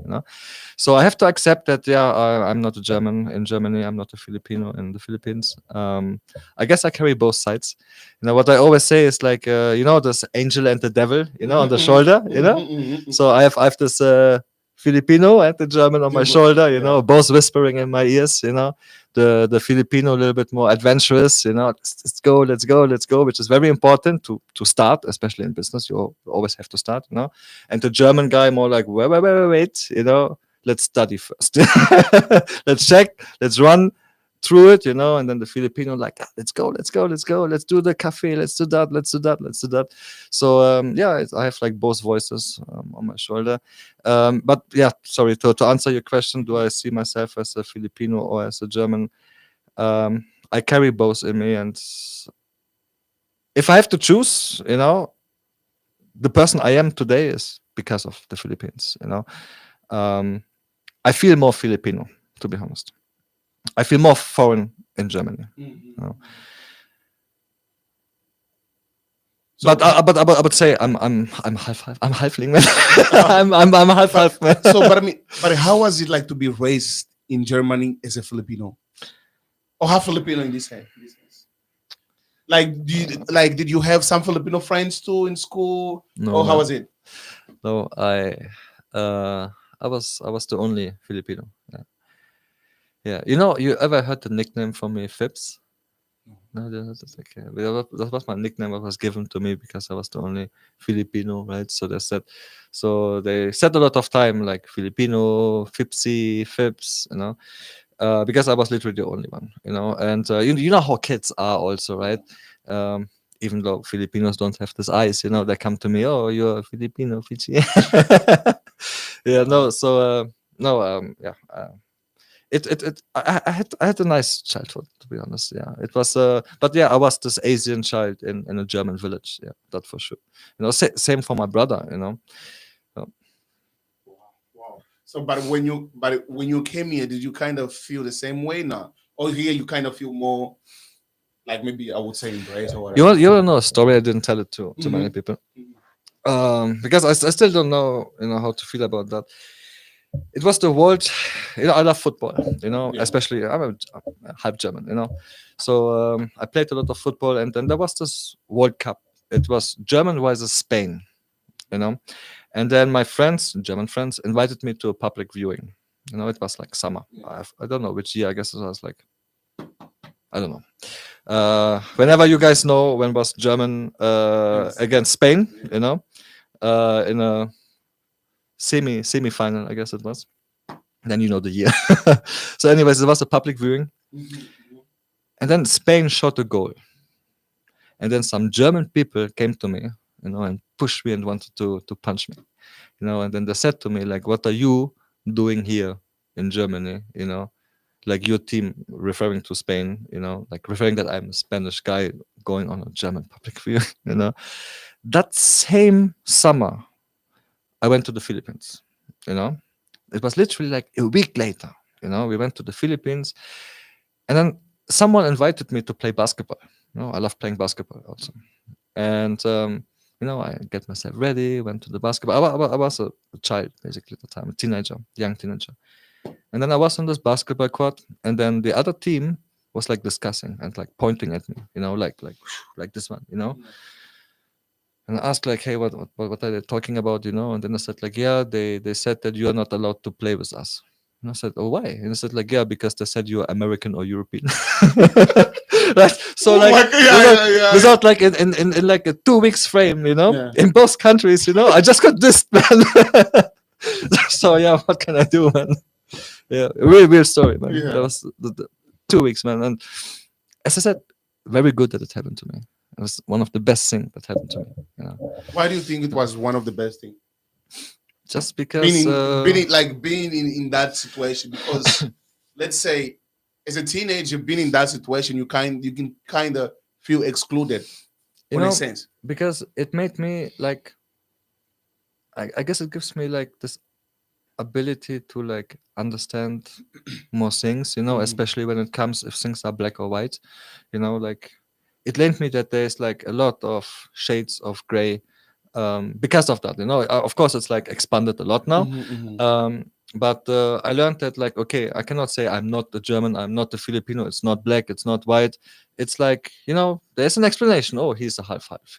So I have to accept that. Yeah, I'm not a German in Germany. I'm not a Filipino in the Philippines. I guess I carry both sides. What I always say is like this angel and the devil. On the shoulder. So I have this. Filipino and the German on my shoulder, both whispering in my ears, the Filipino a little bit more adventurous, let's go, which is very important to start, especially in business. You always have to start, and the German guy more like, wait, let's study first. Let's check, let's run, through it, and then the Filipino like, "Ah, let's go, let's go, let's go, let's do the cafe, let's do that, let's do that, let's do that." So yeah, I have like both voices on my shoulder. But yeah, sorry, to answer your question, do I see myself as a Filipino or as a German? I carry both in me, and if I have to choose, the person I am today is because of the Philippines. Um, I feel more Filipino, to be honest. I feel more foreign in Germany. You know? So, I would say I'm half. I'm halfling man. I'm half man. but I mean, but how was it like to be raised in Germany as a Filipino or half Filipino in this case? Like, did you have some Filipino friends too in school, No or how man. was it? No, uh I was the only Filipino. Yeah. Yeah. You ever heard the nickname from me, Phipps? No, that's okay. That was my nickname that was given to me because I was the only Filipino, right? So they said a lot of time like Filipino, Fipsy, Fips, because I was literally the only one, and you know how kids are also, right? Um, Even though Filipinos don't have this eyes, they come to me, oh, you're a Filipino, Fichi. Yeah, no, so no, yeah. I had a nice childhood, to be honest. Yeah, it was. But yeah, I was this Asian child in a German village. Yeah, that for sure. Same for my brother. So, Wow. So, but when you came here, did you kind of feel the same way now, or here you kind of feel more like maybe I would say embrace or you whatever? want you want to know a story? I didn't tell it to many Mhm. people. Because I still don't know how to feel about that. It was the world. I love football. Yeah. Especially I'm half German. So I played a lot of football, and then there was this World Cup. It was German versus Spain. You know, and then my friends, German friends, invited me to a public viewing. It was like summer. I don't know which year. I guess it was like, I don't know. Whenever you guys know when was German against Spain, in a semi final, I guess it was. Then you know the year. So, anyways, it was a public viewing, Mhm. and then Spain shot a goal, and then some German people came to me, and pushed me and wanted to punch me, and then they said to me like, "What are you doing here in Germany?" Like your team, referring to Spain, like referring that I'm a Spanish guy going on a German public viewing. That same summer, I went to the Philippines. You know, it was literally like a week later. We went to the Philippines, and then someone invited me to play basketball. I love playing basketball also, and I get myself ready. Went to the basketball. I was a child basically at the time, a teenager, young teenager, and then I was on this basketball court, and then the other team was like discussing and like pointing at me, like this one, and I asked like, hey, what are they talking about, And then I said like, yeah, they said that you are not allowed to play with us. And I said, oh, why? And I said like, yeah, because they said you're American or European. Right? So Oh like my God! Yeah, without, yeah, yeah, without like in like a 2 weeks frame, yeah. in both countries, I just got this man. So yeah, what can I do, man? Yeah, a really weird story, man. That Yeah. was the 2 weeks, man. And as I said, very good that it happened to me. It was one of the best things that happened to me. Why do you think it was one of the best things? Just Being because, in, being in, like being in that situation, because let's say as a teenager being in that situation, you can kind of feel excluded you in a know, sense. because it made me like, I guess it gives me like this ability to like understand more things, Mhm. especially when it comes if things are black or white, like it learned me that there's like a lot of shades of gray, because of that. Of course, it's like expanded a lot now. Mhm, mhm. But I learned that like, okay, I cannot say I'm not a German, I'm not a Filipino, it's not black, it's not white. It's like, there's an explanation. Oh, he's a half half.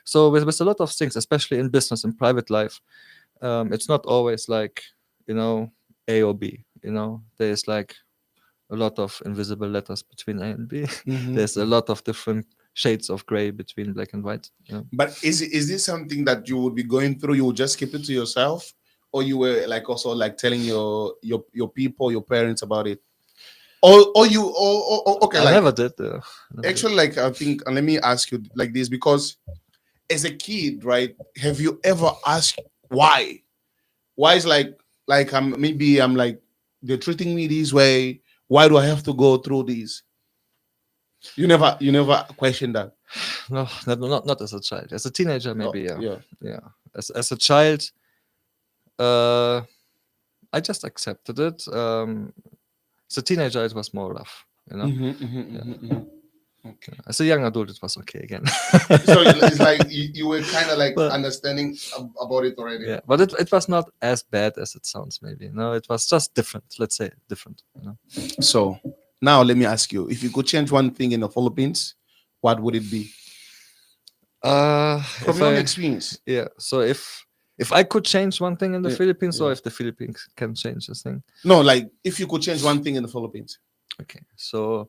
So with a lot of things, especially in business and private life, it's not always like, you know A or B. There's like a lot of invisible letters between A and B. Mhm. There's a lot of different shades of gray between black and white. But is this something that you would be going through? You would just keep it to yourself, or you were like also like telling your people, your parents about it? or you okay, I like never did. Never did. actually, like I think, and let me ask you like this, because as a kid, right, have you ever asked why? Why is like I'm maybe I'm like they're treating me this way. Why do I have to go through this? You never question that. No, not as a child. As a teenager, Oh, maybe, yeah. yeah. Yeah. As a child, uh, I just accepted it. As a teenager, it was more rough, you know. Yeah. Okay. As a young adult, it was okay again. So it's like you were kind of like But understanding about it already. yeah, but it was not as bad as it sounds. Maybe no, it was just different. Let's say different. You know. So now let me ask you: if you could change one thing in the Philippines, what would it be from If your own I experience? yeah, so if I could change one thing in the Yeah, Philippines, or yeah. if the Philippines can change this thing. No, like if you could change one thing in the Philippines. Okay, so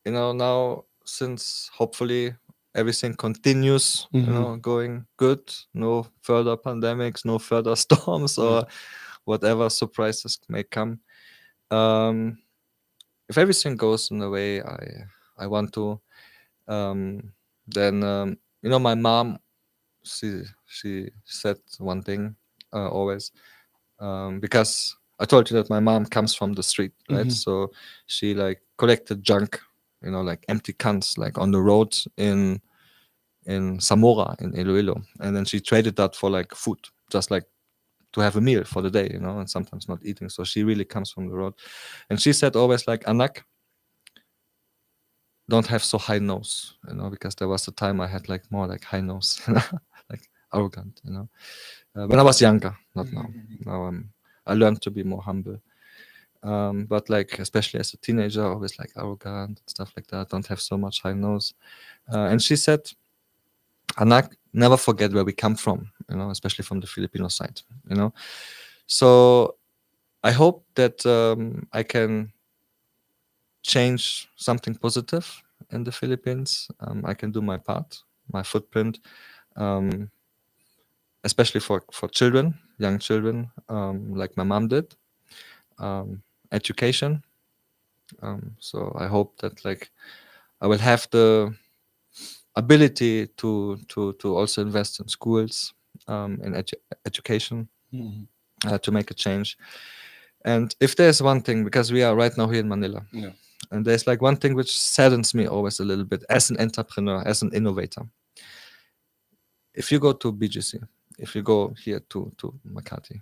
now since hopefully everything continues, Mm-hmm. going good, no further pandemics, no further storms, Yeah. or whatever surprises may come. Um, if everything goes in the way I want to, um, then my mom, she said one thing always, because I told you that my mom comes from the street, right? Mm-hmm. So she like collected junk, like empty cans, like on the road in Zamora in Iloilo, and then she traded that for like food, just like to have a meal for the day, and sometimes not eating. So she really comes from the road, and she said always like, Anak, don't have so high nose, because there was a time I had like more like high nose, like arrogant, when I was younger, not now. Now I learned to be more humble. But like especially as a teenager, always like arrogant and stuff like that. Don't have so much high nose. And she said, Anak, never forget where we come from, especially from the Filipino side, So I hope that I can change something positive in the Philippines. I can do my part, my footprint, um, especially for children, young children, like my mom did. Education. So I hope that like I will have the ability to also invest in schools, in education, Mm-hmm. to make a change. And if there's one thing, because we are right now here in Manila, Yeah. and there's like one thing which saddens me always a little bit as an entrepreneur, as an innovator. If you go to BGC, if you go here to Makati,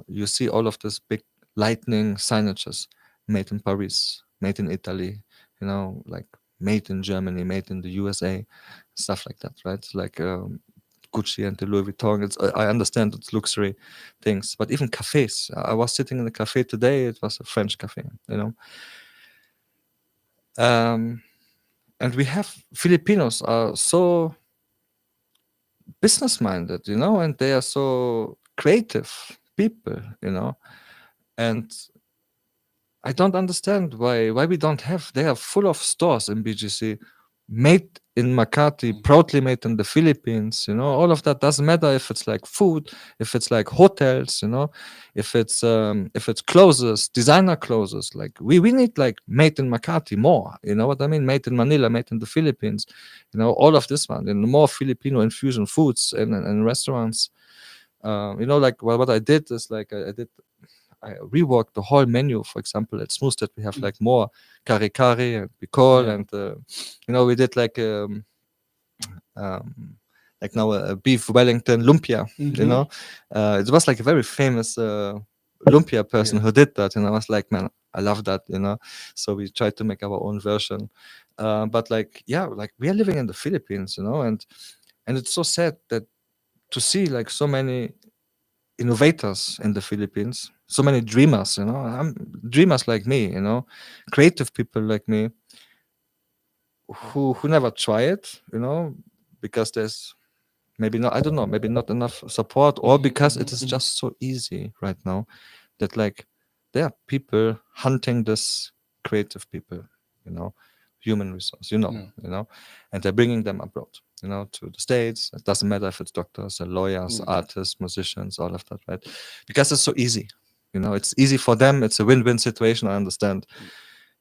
you see all of this big lightning signages, made in Paris, made in Italy, like made in Germany, made in the USA, stuff like that, right? Like Gucci and the Louis Vuitton. I understand it's luxury things, but even cafes. I was sitting in a cafe today. It was a French cafe, Um, and we have Filipinos are so business minded, and they are so creative people, and I don't understand why we don't have. They are full of stores in BGC, made in Makati, proudly made in the Philippines. All of that doesn't matter if it's like food, if it's like hotels, if it's clothes, designer clothes. Like we need like made in Makati more. You know what I mean? Made in Manila, made in the Philippines. All of this one, and more Filipino infusion foods and restaurants. Like what I did is like I reworked the whole menu. For example, at Smooth that we have like more kare kare and bicol, Yeah. and we did um, like now a beef Wellington lumpia. Mm-hmm. It was like a very famous lumpia person Yeah. who did that, and I was like, man, I love that. So we tried to make our own version. But like, yeah, like we are living in the Philippines, and it's so sad that to see like so many innovators in the Philippines, so many dreamers, dreamers like me, creative people like me who never try it, because there's maybe not, I don't know, maybe not enough support, or because it is just so easy right now that like there are people hunting this creative people, you know, human resource, Yeah. and they're bringing them abroad, to the States. It doesn't matter if it's doctors or lawyers, artists, musicians, all of that, right? Because it's so easy, You know, it's easy for them. It's a win-win situation. I understand.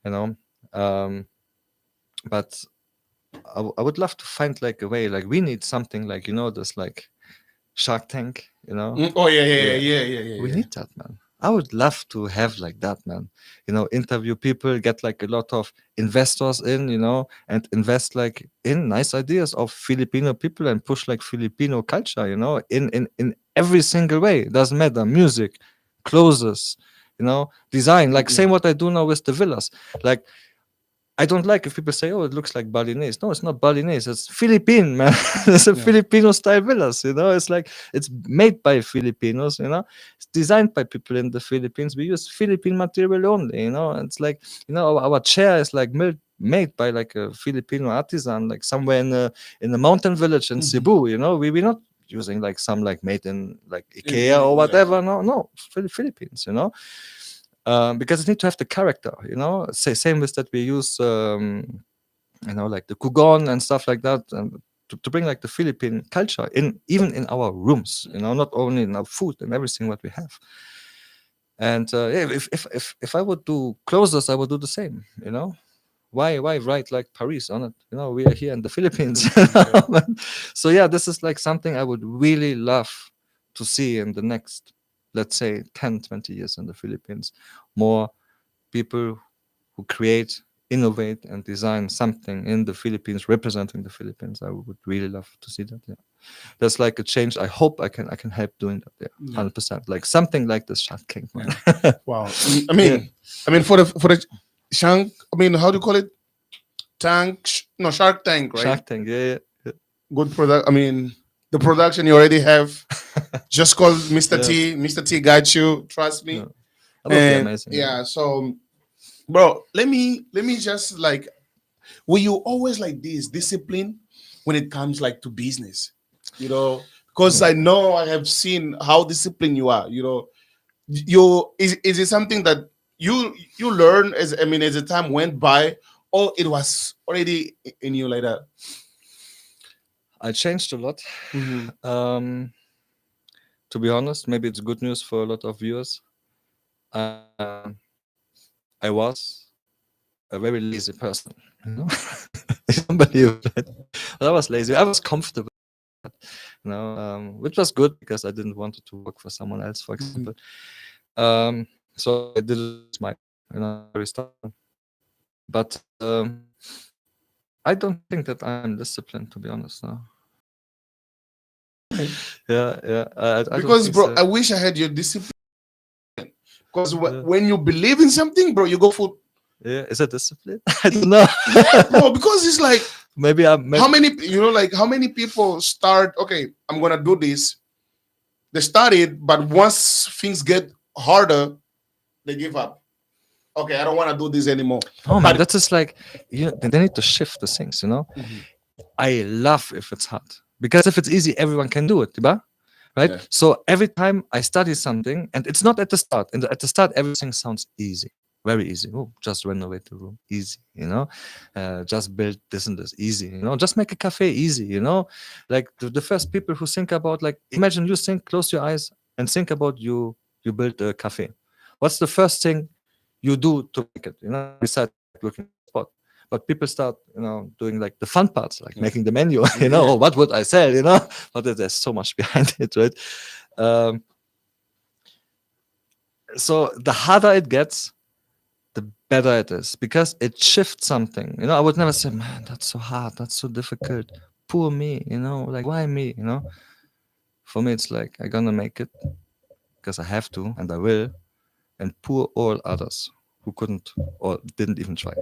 You know, um, but I would love to find like a way. Like we need something like, you know, this like Shark Tank. You know, Oh yeah, yeah, yeah, yeah, yeah, yeah, we yeah. need that, man. I would love to have like that, man. You know, interview people, get like a lot of investors in, you know, and invest like in nice ideas of Filipino people and push like Filipino culture, you know, in every single way. It doesn't matter. Music, clothes, you know, design. Like Yeah. same what I do now with the villas. Like I don't like if people say, "Oh, it looks like Balinese." No, it's not Balinese. It's Philippine, man. It's a Yeah. Filipino style villas. You know, it's like it's made by Filipinos. You know, it's designed by people in the Philippines. We use Philippine material only. You know, it's like our chair is like made by like a Filipino artisan, like somewhere in a mountain village in Mhm. Cebu. You know, we're not using like some like made in like IKEA or Yeah. whatever. No, no, Philippines. You know, because it need to have the character, you know. Same with that we use, you know, like the kugon and stuff like that, and to bring like the Philippine culture in even in our rooms, you know, not only in our food and everything what we have. And yeah, if I would do clothes, I would do the same, you know. Why write like Paris on it? You know, we are here in the Philippines. Yeah. So yeah, this is like something I would really love to see in the next, let's say, 10, 20 years in the Philippines. More people who create, innovate, and design something in the Philippines, representing the Philippines. I would really love to see that. Yeah, that's like a change. I hope I can help doing that. Yeah, Yeah. 100%. Like something like this Shark Tank, man. Wow. I Yeah, mean, for the shank. I mean, how do you call it? Tank? No, Shark Tank, right? Shark Tank. Yeah, yeah, Good product. I mean, the production you already have. Just call Mr. yeah. T. Mr. T got you. Trust Yeah. me. That would be And amazing. Yeah. yeah, so bro, let me just like, were you always like this discipline when it comes like to business? You know, because Yeah. I know I have seen how disciplined you are. You know, you is it something that you learn as, I mean, as the time went by, or it was already in you like that? I changed a lot. Mm-hmm. Um, to be honest, maybe it's good news for a lot of viewers. Um, I was a very lazy person. You know, you don't believe it. But I was lazy. I was comfortable. You know, which was good because I didn't want to work for someone else, for example. So I did it my, you know, very stubborn. But I don't think that I'm disciplined, to be honest. No. Yeah, yeah. I don't Because think bro, so. I wish I had your discipline. Because Yeah, when you believe in something, bro, you go for, yeah. Is that discipline? I don't know. yeah, bro. Because it's like, Maybe I'm. how Maybe, many, you know, like how many people start, okay, I'm gonna do this, they started, but once things get harder, they give up. Okay, I don't want to do this anymore. oh man, But that's just like they need to shift the things. You know, mhm, I love if it's hard because if it's easy, everyone can do it, diba? Right? yeah, So every time I study something, and it's not at the start. And at the start, everything sounds easy, very easy. Oh, just renovate the room, easy. You know, just build this and this, easy. You know, just make a cafe, easy. You know, like the first people who think about like imagine you think, close your eyes and think about you build a cafe. What's the first thing you do to make it? You know, besides like looking at the spot. But people start, you know, doing like the fun parts, like yeah, making the menu. You know, yeah. oh, what would I sell? You know, but there's so much behind it, right? Um, so the harder it gets, the better it is because it shifts something. You know, I would never say, man, that's so hard, that's so difficult. Poor me, you know, like why me? You know, for me, it's like I'm gonna make it because I have to and I will, and poor all others who couldn't or didn't even try.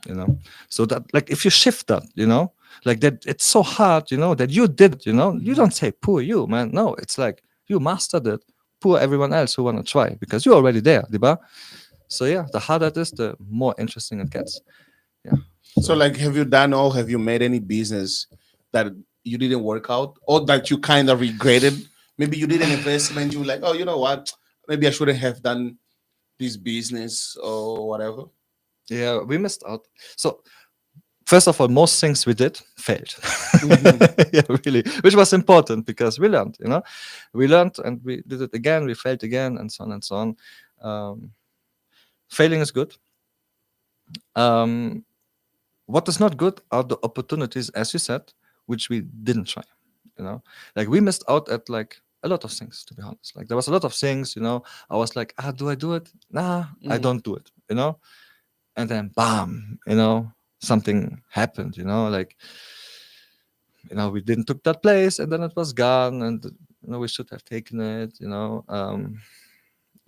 You know, so that like if you shift that, you know, like that, it's so hard, you know, that you did it. You know, you don't say poor you, man. No, it's like you mastered it. Poor everyone else who wanna try because you're already there, diba? So yeah, the harder it is, the more interesting it gets. Yeah. So So like, have you done, or have you made any business that you didn't work out, or that you kind of regretted? Maybe you did an investment, you were like, oh, you know what? Maybe I shouldn't have done this business or whatever. yeah, we missed out. So first of all, most things we did failed. Mhm. Yeah, really, which was important because we learned, you know, we learned and we did it again, we failed again, and so on and so on. Um, Failing is good. Um, what is not good are the opportunities, as you said, which we didn't try. You know, like we missed out at like a lot of things. To be honest, like there was a lot of things. You know, I was like, do I do it? Nah, I Mm. don't do it. You know, and then bam, you know, something happened. You know, like we didn't took that place, and then it was gone, and we should have taken it. You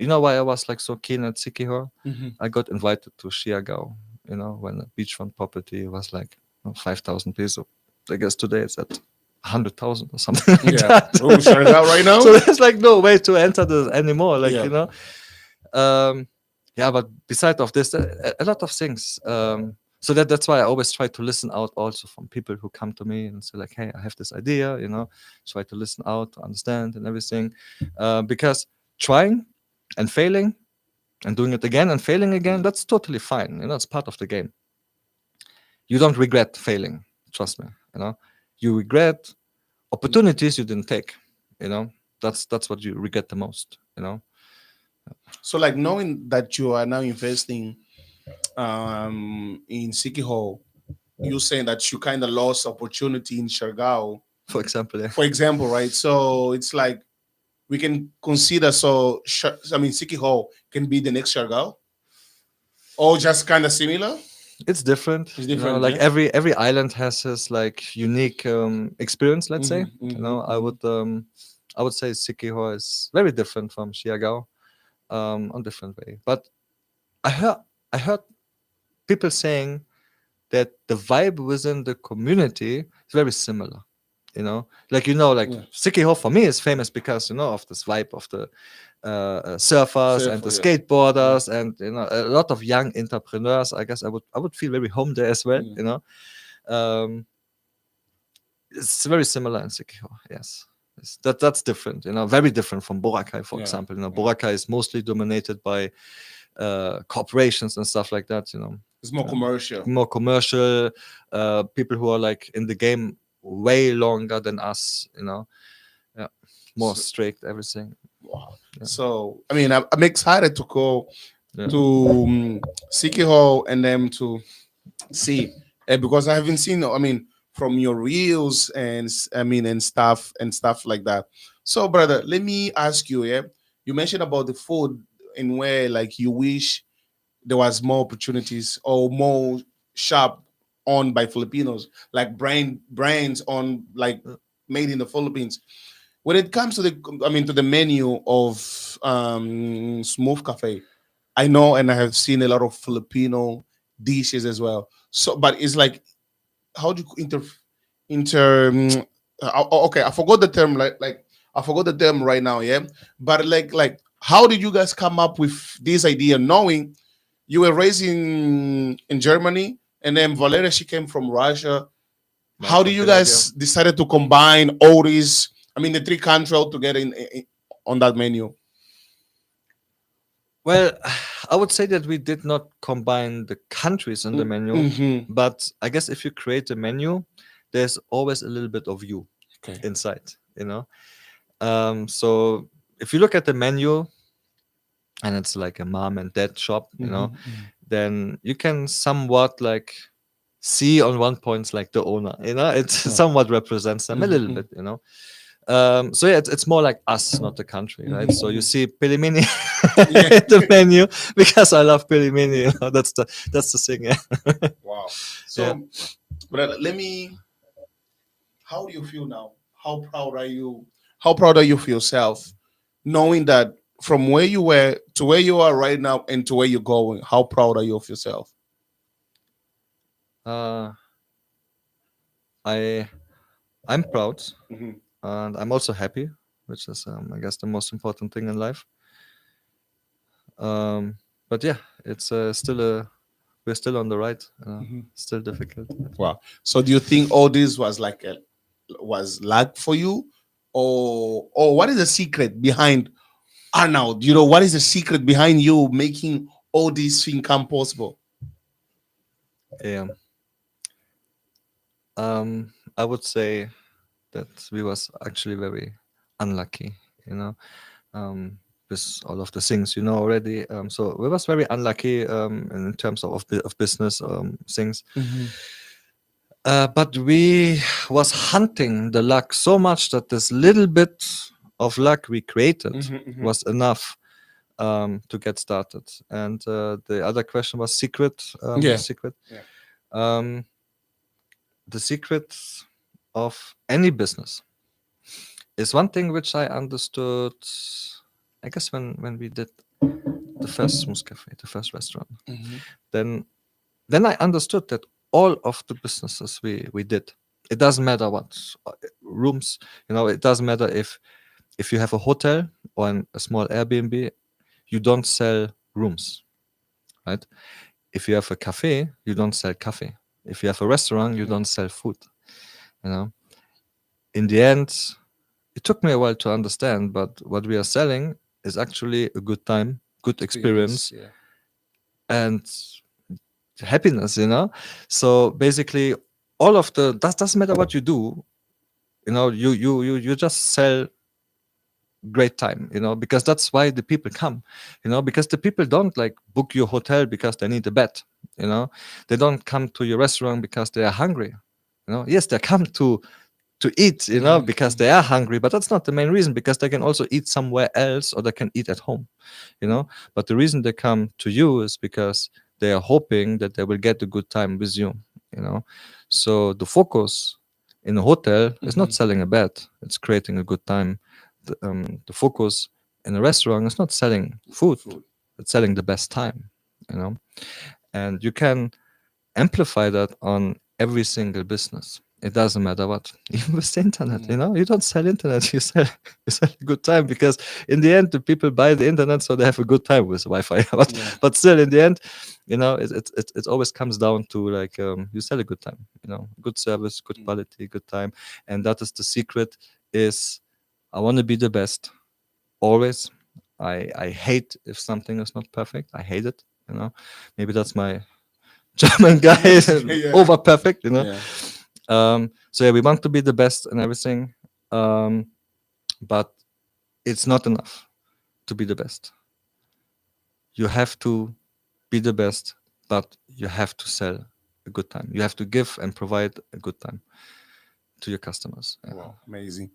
know why I was like so keen at Sikihor? Mhm. I got invited to Siagao, when the beachfront property was like 5,000 peso. I guess today it's at 100,000 or something like Yeah. that. Oh, shut it out right now. So there's like no way to enter this anymore. Like, Yeah. um, yeah, but beside of this, a lot of things. So that's why I always try to listen out also from people who come to me and say like, hey, I have this idea, try to listen out, to understand and everything. Because trying and failing and doing it again and failing again, that's totally fine. It's part of the game. You don't regret failing, trust me. You regret opportunities you didn't take. You know, that's what you regret the most. So, like knowing that you are now investing in Sikiho, you're saying that you kind of lost opportunity in Shargao, For example, yeah. for example, right? So it's like we can consider so. I mean, Sikiho can be the next Shargao, or just kind of similar. It's different. It's different, Like yeah. every island has his like unique experience. Let's say. Mm-hmm, mm-hmm, I would say Sikiho is very different from Siagao, on different way. But I heard I heard people saying that the vibe within the community is very similar. Like like yeah. Sikiho for me is famous because of this vibe of the surfers and the Surfer, yeah. Yeah. skateboarders and a lot of young entrepreneurs. I guess I would feel very home there as well. Yeah. Um, it's very similar in Sikiho. Yes. That's different, very different from Boracay, for Yeah. example. Yeah. Boracay is mostly dominated by corporations and stuff like that. It's more Um, commercial. more commercial, people who are like in the game way longer than us. Yeah, more So, strict, everything. wow. Yeah, So I mean, I'm excited to go yeah. to Sikiho and then to see, because I haven't seen. I mean, from your reels and I mean and stuff like that. So, brother, let me ask you. Yeah, you mentioned about the food and where like you wish there was more opportunities or more shop owned by Filipinos, like brands on like made in the Philippines. When it comes to the menu of Smooth Cafe, I know and I have seen a lot of Filipino dishes as well. So, but it's like, how do you inter? Okay, I forgot the term. Like I forgot the term right now. Yeah, but how did you guys come up with this idea, knowing you were raised in Germany and then Valeria she came from Russia? Right How do from you Philadelphia. guys decided to combine all these? I mean, the three countries all together on that menu. Well, I would say that we did not combine the countries in the menu, Mm-hmm. but I guess if you create a menu, there's always a little bit of you Okay. inside. So if you look at the menu and it's like a mom and dad shop, Mm-hmm. then you can somewhat like see on one point like the owner, it Yeah. somewhat represents them a little Mm-hmm. bit. So yeah, it's more like us, not the country, right? So you Mm-hmm. see Pelimini Yeah. in the menu because I love Pelimini. That's the thing. Yeah, Wow. yeah. So, but let me. How do you feel now? How proud are you? How proud are you for yourself, knowing that from where you were to where you are right now and to where you're going? How proud are you of yourself? Uh, I I'm proud Mm-hmm. and I'm also happy, which is I guess the most important thing in life. Um, but yeah, it's still a we're still on the right. Still difficult. Wow. So do you think all this was was luck for you, or what is the secret behind Arnold? What is the secret behind you making all these things come possible? Yeah. I would say that we was actually very unlucky. You know, um, with all of the things already. So we was very unlucky in terms of business things. Mm-hmm. But we was hunting the luck so much that this little bit of luck we created Mm-hmm. was enough to get started. And the other question was secret. Yeah. Yeah. Um, the secret of any business is one thing which I understood. I guess when we did the first smooth cafe, the first restaurant, Mm-hmm. then I understood that all of the businesses we did, it doesn't matter what rooms, it doesn't matter if you have a hotel or a small Airbnb, you don't sell rooms, right? If you have a cafe, you don't sell coffee. If you have a restaurant, you don't sell food. You know, in the end, it took me a while to understand, but what we are selling is actually a good time, good Experience. experience, Yeah. and happiness. So basically, all of that doesn't matter what you do. You just sell great time. Because that's why the people come. Because the people don't like book your hotel because they need a bed. You know, they don't come to your restaurant because they are hungry. Yes, they come to eat, because they are hungry, but that's not the main reason, because they can also eat somewhere else or they can eat at home, but the reason they come to you is because they are hoping that they will get a good time with you, you know. So the focus in a hotel is not selling a bed, it's creating a good time. The focus in a restaurant is not selling food, Food. it's selling the best time, you know. And you can amplify that on every single business. It doesn't matter what, even with the internet. You don't sell internet, you sell a good time, because in the end, the people buy the internet so they have a good time with Wi-Fi. but Yeah. but still, in the end, it always comes down to like you sell a good time. Good service, good quality, good time, and that is the secret. Is I want to be the best always. I hate if something is not perfect. I hate it. Maybe that's my German guy, Yeah. over perfect, Yeah. So yeah, we want to be the best and everything, um, but it's not enough to be the best. You have to be the best, but you have to sell a good time. You have to give and provide a good time to your customers. Yeah. Wow. Amazing.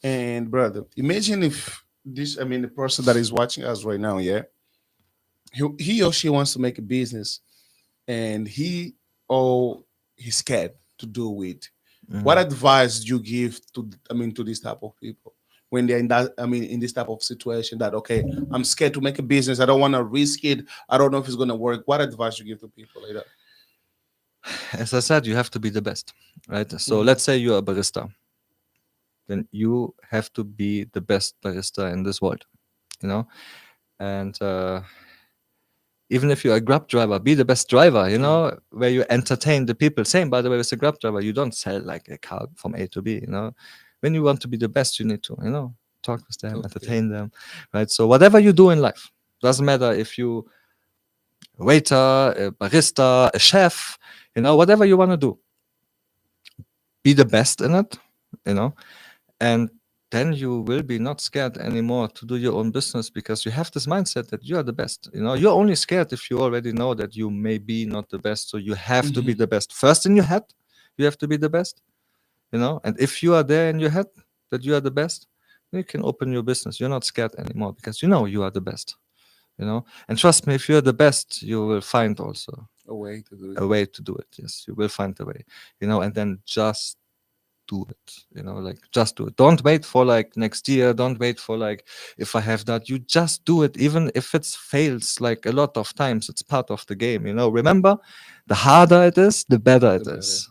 And brother, imagine if this, I mean, the person that is watching us right now, yeah, he or she wants to make a business and or he's scared to do it. What Mhm. advice do you give to, I mean, to this type of people when they're in that, I mean, in this type of situation that, okay, I'm scared to make a business. I don't want to risk it. I don't know if it's going to work. What advice you give to people like that? As I said, you have to be the best, right? So Mhm. let's say you're a barista, then you have to be the best barista in this world, you know. And even if you're a Grab driver, be the best driver, where you entertain the people. Same, by the way, with a Grab driver, you don't sell like a car from A to B. When you want to be the best, you need to, talk with them, Talk to people. entertain them, right? So whatever you do in life, doesn't matter if you a waiter, a barista, a chef, whatever you want to do, be the best in it, you know, and then you will be not scared anymore to do your own business, because you have this mindset that you are the best. You're only scared if you already know that you may be not the best, so you have to be Mhm. the best first in your head. You have to be the best, and if you are there in your head that you are the best, then you can open your business. You're not scared anymore, because you are the best. And trust me, if you're the best, you will find also A way to do it. a way to do it. Yes, you will find a way. And then just do it. Like, just do it. Don't wait for like next year. Don't wait for like, if I have that. You just do it, even if it fails like a lot of times. It's part of the game. Remember, the harder it is, the better The it better. is.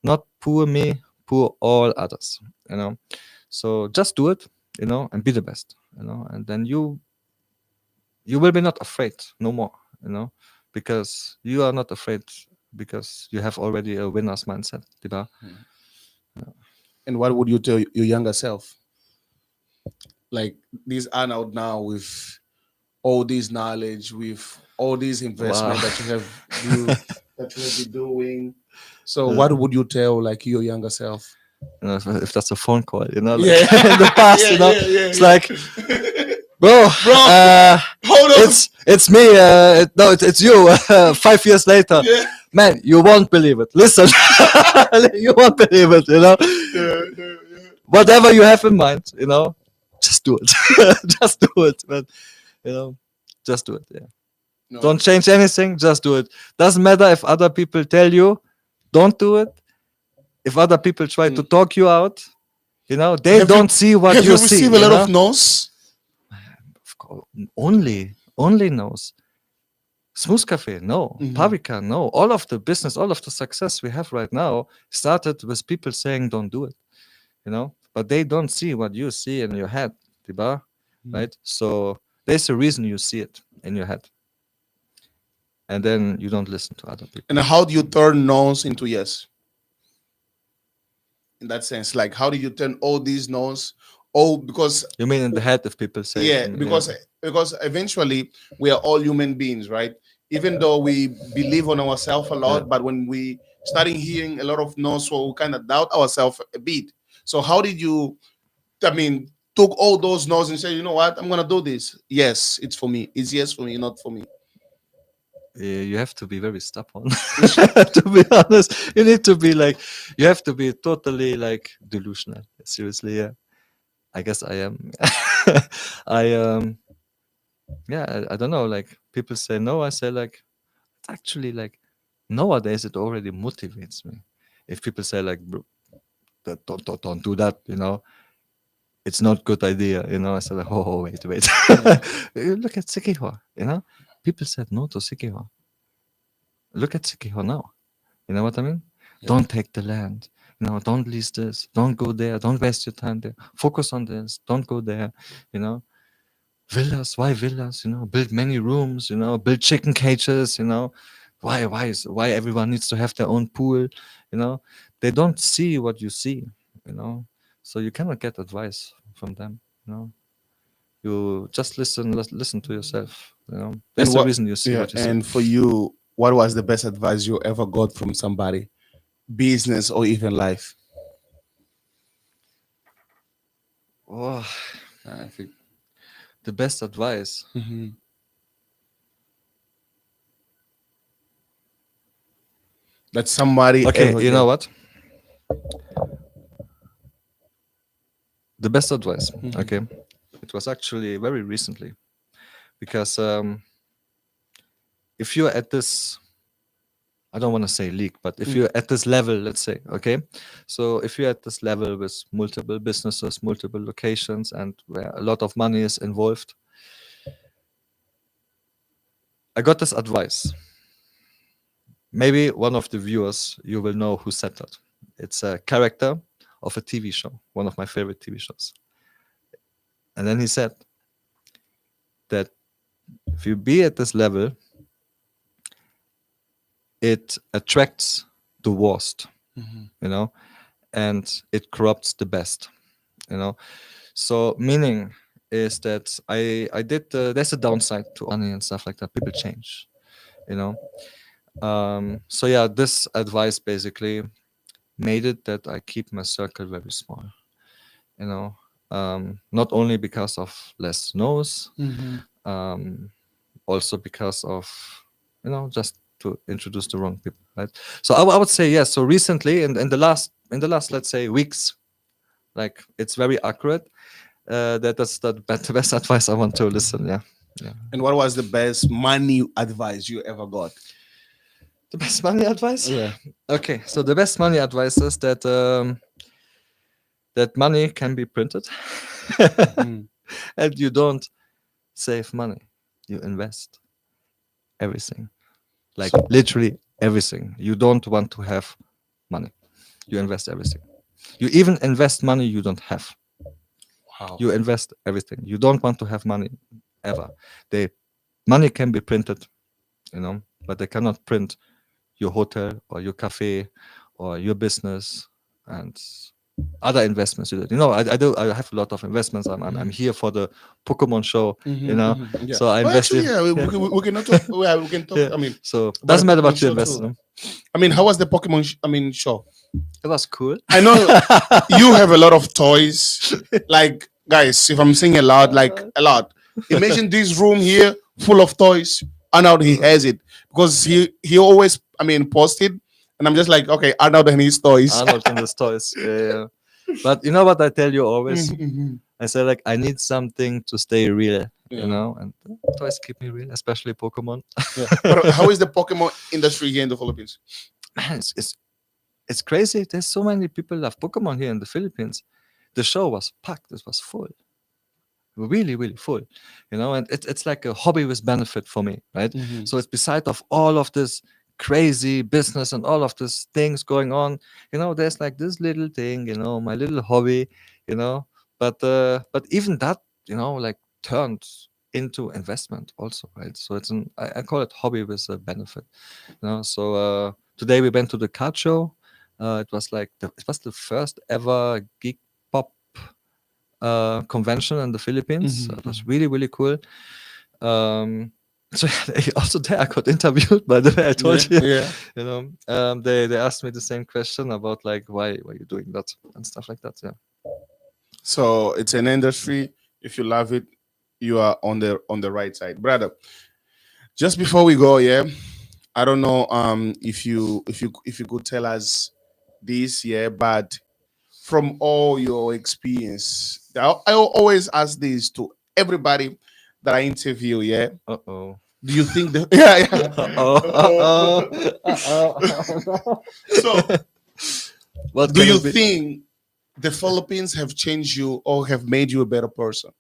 Not poor me, poor all others. So just do it. And be the best. And then you will be not afraid no more. you know because you are not afraid, because you have already a winner's mindset, diba? And what would you tell your younger self? Like this Arnold now with all this knowledge, with all this Wow. investment that you have do that you have been doing. So Uh, what would you tell like your younger self? if that's a phone call, like Yeah. in the past, Yeah, yeah, it's like, yeah, bro. Bro, hold on. It's me. No, it's you. 5 years later, Yeah. man, you won't believe it. Listen, you won't believe it. Yeah, yeah, yeah. Whatever you have in mind, just do it. Just do it, man. You know, just do it. Yeah. No. Don't change anything. Just do it. Doesn't matter if other people tell you, don't do it. If other people try to talk you out, they Have you don't see what have you you see. received a lot of no's? Of course, only knows. Smooth Cafe, no. Paprika, no. All of the business, all of the success we have right now started with people saying don't do it, But they don't see what you see in your head, diba? Right? So there's a reason you see it in your head. And then you don't listen to other people. And how do you turn no's into yes? In that sense, like how do you turn all these no's? Oh, because You mean in the head if people say yeah, yeah. because eventually we are all human beings, right? Even though we believe on ourselves a Yeah. lot, but when we starting hearing a lot of no's, so we kind of doubt ourselves a bit. So how did you? I mean, took all those no's and said, you know what, I'm gonna do this. Yes, it's for me. It's yes for me, not for me. You have to be very stubborn. To be honest, you need to be like, you have to be totally like delusional. Seriously, yeah. I guess I am. I yeah, I don't know. Like people say no, I say like it's actually like nowadays it already motivates me. If people say like, "Bro, don't do that, it's not good idea, I said like, oh wait. You look at Sikiho, people said no to Sikiho. Look at Sikiho now. You know what I mean? Yeah. Don't take the land. Don't lease this. Don't go there. Don't waste your time there. Focus on this. Don't go there. You know, villas. Why villas? Build many rooms. Build chicken cages. Why everyone needs to have their own pool? They don't see what you see. So you cannot get advice from them. You just listen to yourself. And That's the what? reason you see Yeah. what you see. And for you, what was the best advice you ever got from somebody, business or even life? Oh, I think the best advice. That somebody Okay, ever you know gave. what? The best advice. Okay, it was actually very recently because if you're at this, I don't want to say league, but if you're at this level, let's say, okay, so if you're at this level with multiple businesses, multiple locations, and where a lot of money is involved, I got this advice. Maybe one of the viewers you will know who said that. It's a character of a TV show, one of my favorite TV shows. And then he said that if you be at this level, it attracts the worst, and it corrupts the best, So meaning is that I did there's a downside to money and stuff like that. People change, you know. So yeah, this advice basically made it that I keep my circle very small, you know. Not only because of less no's, um, also because of just to introduce the wrong people, right? So I would say yes. So recently, in the last let's say weeks, like it's very accurate. That's the best advice I want to listen. Yeah, yeah. And what was the best money advice you ever got? The best money advice. Yeah. Okay, so the best money advice is that money can be printed, and you don't save money, you invest everything, like literally everything. You don't want to have money, you invest everything. You even invest money you don't have. Wow. You invest everything. You don't want to have money ever. The money can be printed, but they cannot print your hotel or your cafe or your business and other investments you did. I have a lot of investments. I'm here for the Pokemon show, Yeah. so I Well, invest actually, in. yeah, we can talk. Yeah, we can talk. Yeah. I mean, So about doesn't the matter Pokemon what you show invest too. in. I mean, how was the Pokemon? Show? It was cool. I know you have a lot of toys. Like, guys, if I'm saying a lot, like a lot. Imagine this room here full of toys. Arnold, he has it because he always, posted, and I'm just like, okay, Arnold and his toys. Arnold and his toys. Yeah, yeah. But you know what I tell you always? Mhm. I say like I need something to stay real, you Yeah, know, and toys keep me real, especially Pokemon. yeah. But how is the Pokemon industry here in the Philippines? Man, it's crazy. There's so many people love Pokemon here in the Philippines. The show was packed. It was full, really, really full, you know. And it's like a hobby with benefit for me, right? Mhm. So it's beside of all of this crazy business and all of these things going on, you know. There's like this little thing, you know, my little hobby, you know. But even that, you know, like turned into investment also, right? So I call it hobby with a benefit, you know. So today we went to the card show. It was like it was the first ever geek pop convention in the Philippines. Mhm, It was mhm. really, really cool. So also there I got interviewed. By the way, I Yeah, told you, yeah. you know, they asked me the same question about like why you doing that and stuff like that. Yeah. So it's an industry. If you love it, you are on the right side, brother. Just before we go, yeah, I don't know if you could tell us this, yeah, but from all your experience, I always ask this to everybody that I interview, yeah. Uh oh. Do you think the yeah, Uh oh. Uh yeah. oh. So What do can you it be? think the Philippines have changed you or have made you a better person?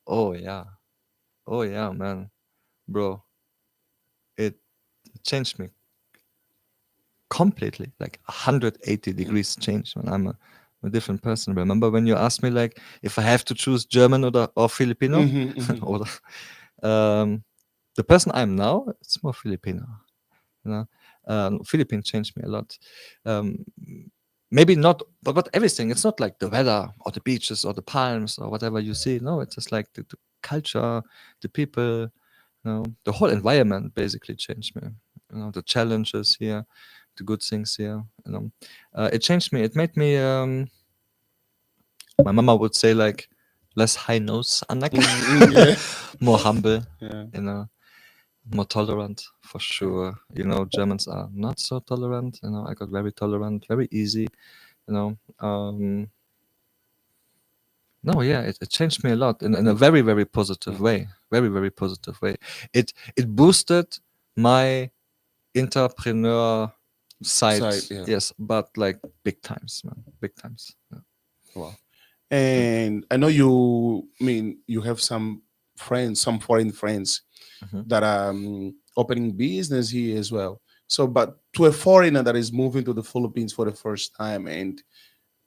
Oh yeah. Oh yeah, man, bro. It changed me completely, like 180 degrees change. When I'm a different person. Remember when you asked me like if I have to choose German or Filipino, Hmm, hmm. or um, the person I'm now, it's more Filipino. You know, Philippines changed me a lot. Um, Maybe not, but everything. It's not like the weather or the beaches or the palms or whatever you see. No, it's just like the culture, the people. You know, the whole environment basically changed me. You know, the challenges here, the good things here. You know, it changed me. It made me. My mama would say like less high nose, Anak, Hmm, yeah, more humble. yeah, You know, more tolerant for sure. You know, Germans are not so tolerant. You know, I got very tolerant, very easy. You know, no, yeah, it changed me a lot in a very, very positive yeah. way. Very, very positive way. It boosted my entrepreneur side, Side, yeah. yes, but like big times, man, big times. Yeah. Wow. And I know you have some friends, some foreign friends Mhm. that are opening business here as well. So, but to a foreigner that is moving to the Philippines for the first time, and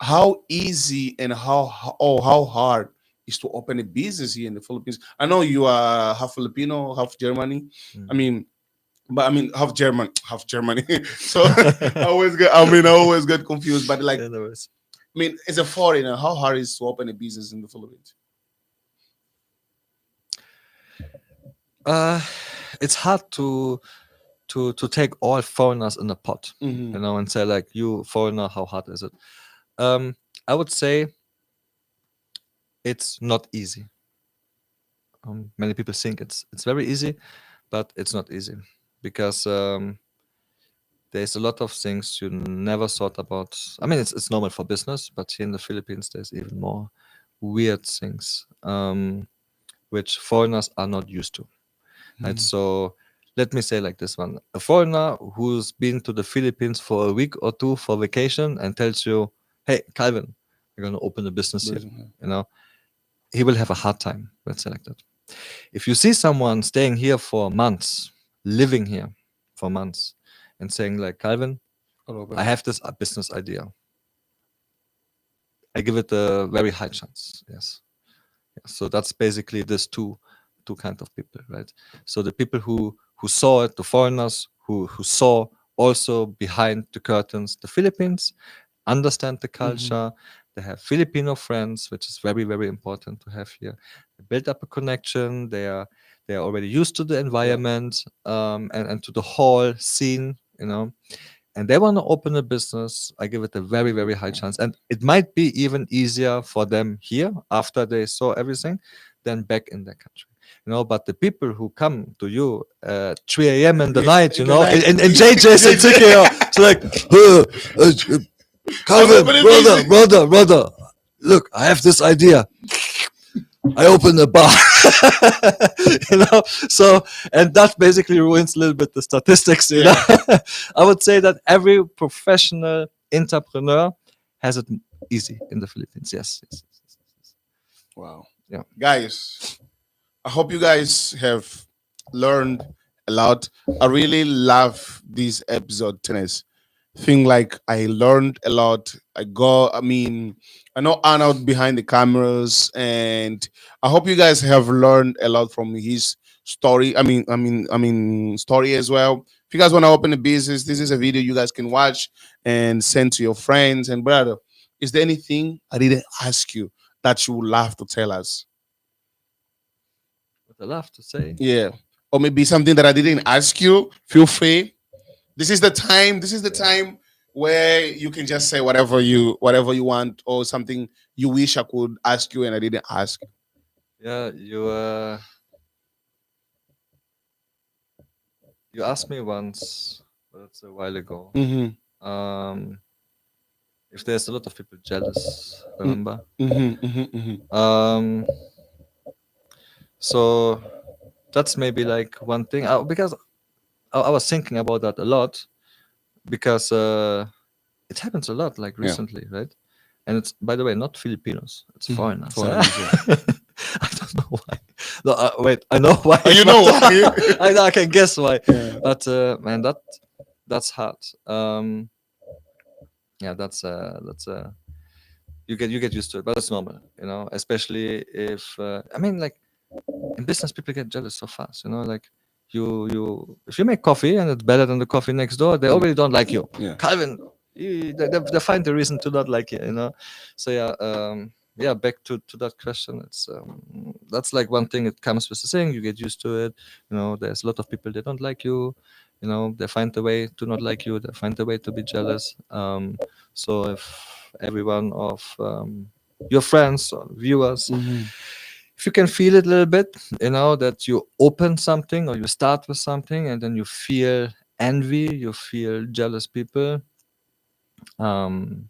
how easy and how hard is to open a business here in the Philippines? I know you are half Filipino, half Germany. I Mm. mean, but I mean half German, half Germany. So I always get confused. But like, Anyways, as a foreigner, how hard is to open a business in the Philippines? uh, it's hard to take all foreigners in a pot, Hmm. you know, and say like, you foreigner, how hard is it? I would say it's not easy. Many people think it's very easy, but it's not easy because there's a lot of things you never thought about. I mean, it's normal for business, but here in the Philippines, there's even more weird things, which foreigners are not used to. Right? Hmm. So let me say like this one: a foreigner who's been to the Philippines for a week or two for vacation and tells you, "Hey, Calvin, we're gonna open a business here," you know, he will have a hard time. Let's say like that. If you see someone staying here for months, living here for months, and saying like, Calvin, All I open. have this business idea, I give it a very high chance. Yes. Yeah. So that's basically this two kind of people, right? So the people who saw it, the foreigners who saw also behind the curtains the Philippines, understand the Hmm. culture. They have Filipino friends, which is very, very important to have here. They build up a connection. They are already used to the Yeah. environment, and to the whole scene, you know. And they want to open a business. I give it a very, very high chance. And it might be even easier for them here after they saw everything than back in their country. But the people who come to you at 3 a.m. in the Yeah, night, in the night. and JJ's and Tiki, it's like, I'm Calvin, opening brother, busy. brother, brother, look, I have this idea. I open a bar, so, and that basically ruins a little bit the statistics, I would say that every professional entrepreneur has it easy in the Philippines. Yes, yes, yes, yes, yes. Wow. Yeah. Guys, I hope you guys have learned a lot. I really love this episode, tennis. Think like I learned a lot. I know Arnold behind the cameras, and I hope you guys have learned a lot from his story. Story as well. If you guys want to open a business, this is a video you guys can watch and send to your friends. And brother, is there anything I didn't ask you that you would love to tell us? What I love to say. Yeah. Or maybe something that I didn't ask you. Feel free. This is the time. This is the time where you can just say whatever you want, or something you wish I could ask you and I didn't ask. Yeah, you asked me once, but it's a while ago. Mm-hmm. Um, if there's a lot of people jealous, remember? Mm-hmm. Mm-hmm. Mm-hmm. So that's maybe like one thing, because I was thinking about that a lot, because it happens a lot, like Yeah. recently, right? And it's, by the way, not Filipinos; it's Mm-hmm. foreigners. Foreigners, yeah. I don't know why. No, wait, I know why. Oh, you know why? I can guess why. Yeah. But man, that's hard. Yeah, that's you get used to it, but it's normal, Especially if like in business, people get jealous so fast, Like you if you make coffee and it's better than the coffee next door, they already don't like you, Yeah. Calvin. They find the reason to not like you. So yeah, yeah. Back to that question, it's that's like one thing. It comes with the thing. You get used to it. There's a lot of people they don't like you. They find a way to not like you. They find a way to be jealous. So if every one of your friends or viewers, Mm-hmm. if you can feel it a little bit, that you open something or you start with something and then you feel envy, you feel jealous people, um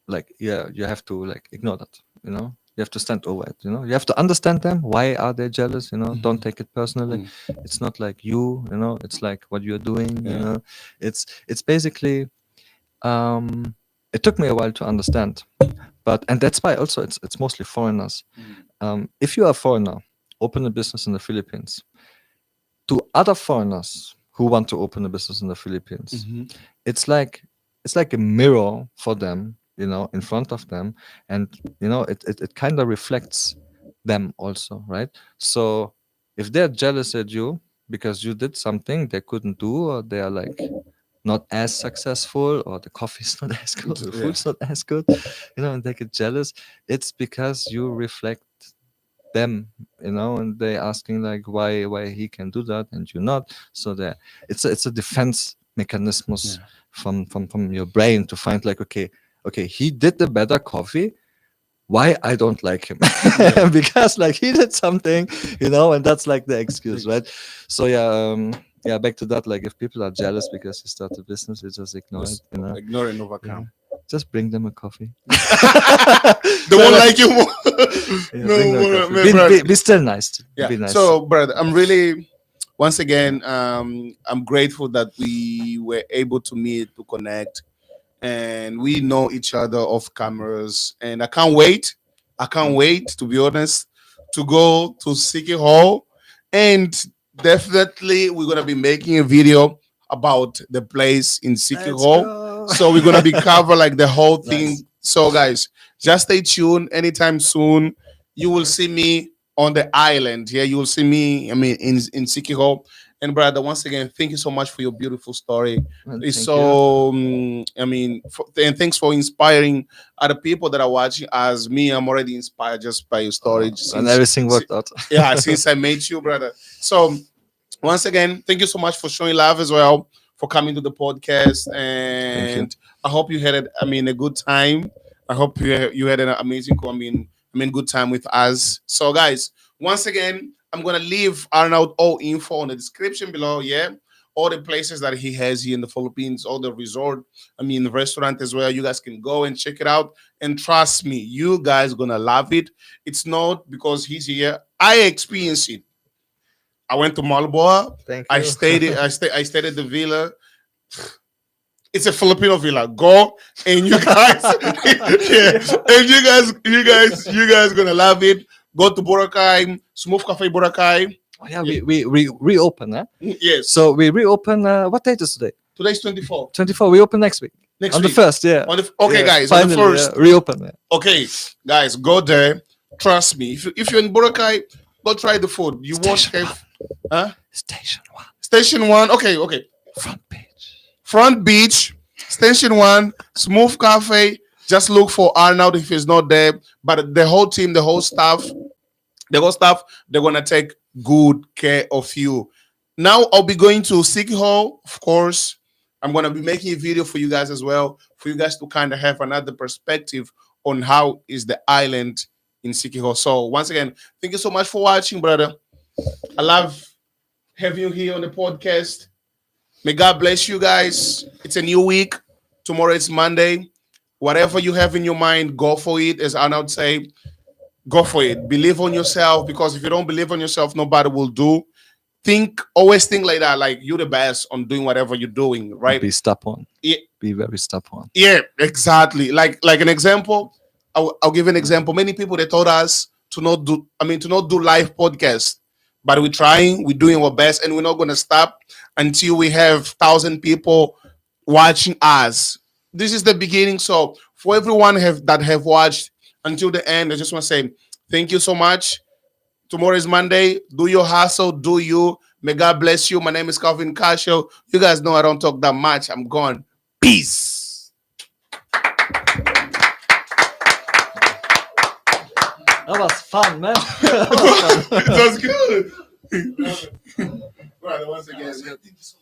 like, yeah, you have to like ignore that. You have to stand over it. You have to understand them. Why are they jealous? Don't take it personally. It's not like it's like what you're doing. Yeah. It's basically, it took me a while to understand, but and that's why also it's mostly foreigners. If you are a foreigner, open a business in the Philippines, to other foreigners who want to open a business in the Philippines, Mm-hmm. it's like a mirror for them, in front of them, and it kind of reflects them also, right? So if they're jealous at you because you did something they couldn't do, or they are like not as successful, or the coffee's not as good, the Yeah. food's not as good, and they get jealous, it's because you reflect them, and they asking like why he can do that and you not. So that it's a defense mechanisms Yeah. from your brain to find like, okay, he did the better coffee, why I don't like him? Yeah. Because like he did something, and that's like the excuse, right? So yeah, yeah, back to that, like if people are jealous because you start a business, you just ignore it, Just ignore and overcome. just bring them a coffee. They No, won't no, like you more. yeah, No, bring them a more, coffee. man, brother. Be still nice. Yeah. Be nice. So, brother, I'm really once again, I'm grateful that we were able to meet, to connect, and we know each other off cameras. And I can't wait. I can't wait, to be honest, to go to City Hall, and definitely we're gonna be making a video about the place in City Let's Hall. go. So we're gonna be cover like the whole thing. Nice. So guys, just stay tuned. Anytime soon, you will see me on the island. Yeah, you will see me. In City Hall. And brother, once again, thank you so much for your beautiful story. And It's thank you. so, and thanks for inspiring other people that are watching. As me, I'm already inspired just by your story. And everything Si- worked out. yeah, since I met you, brother. So once again, thank you so much for showing love as well, for coming to the podcast, Thank you. and I hope you had a good time. I hope you had an amazing, good time with us. So guys, Once again, I'm gonna leave Arnold all info on the description below. Yeah, all the places that he has here in the Philippines, all the resort, I mean, the restaurant as well. You guys can go and check it out. And trust me, you guys gonna love it. It's not because he's here. I experienced it. I went to Malboa. Thank I you. stayed. I stayed at the villa. It's a Filipino villa. Go and you guys, yeah, and you guys gonna love it. Go to Boracay, Smooth Cafe Boracay. Oh, yeah, Yeah. we reopen, huh? Yes. So we reopen. What date is today? Today's 24. 24. We open next week. Next On week. the first, yeah. Okay, Yeah, guys, on the finally, first. reopen. Yeah. Okay, guys, go there. Trust me. If you're in Boracay, go try the food. You won't Station have. Huh? Station 1, Station one. Okay, okay. front page. Front Beach, Station One, Smooth Cafe. Just look for Arnold if he's not there. But the whole team, the whole staff, they're gonna take good care of you. Now I'll be going to City Hall, of course. I'm gonna be making a video for you guys as well, for you guys to kind of have another perspective on how is the island in City Hall. So once again, thank you so much for watching, brother. I love having you here on the podcast. May God bless you guys. It's a new week. Tomorrow it's Monday. Whatever you have in your mind, go for it. As Arnold say, go for it. Believe on yourself because if you don't believe on yourself, nobody will do. Always think like that. Like you're the best on doing whatever you're doing, right? Be stubborn. Yeah, Be very stubborn. yeah, exactly. Like an example. I'll give an example. Many people they told us to not do. I mean, to not do live podcast, but we're trying. We're doing our best, and we're not gonna stop until we have 1,000 people watching us. This is the beginning. So for everyone that have watched until the end, I just want to say thank you so much. Tomorrow is Monday. Do your hustle. Do you. May God bless you. My name is Calvin Casio. You guys know I don't talk that much. I'm gone. Peace. That was fun, man. It was good. Right, once again, thank you so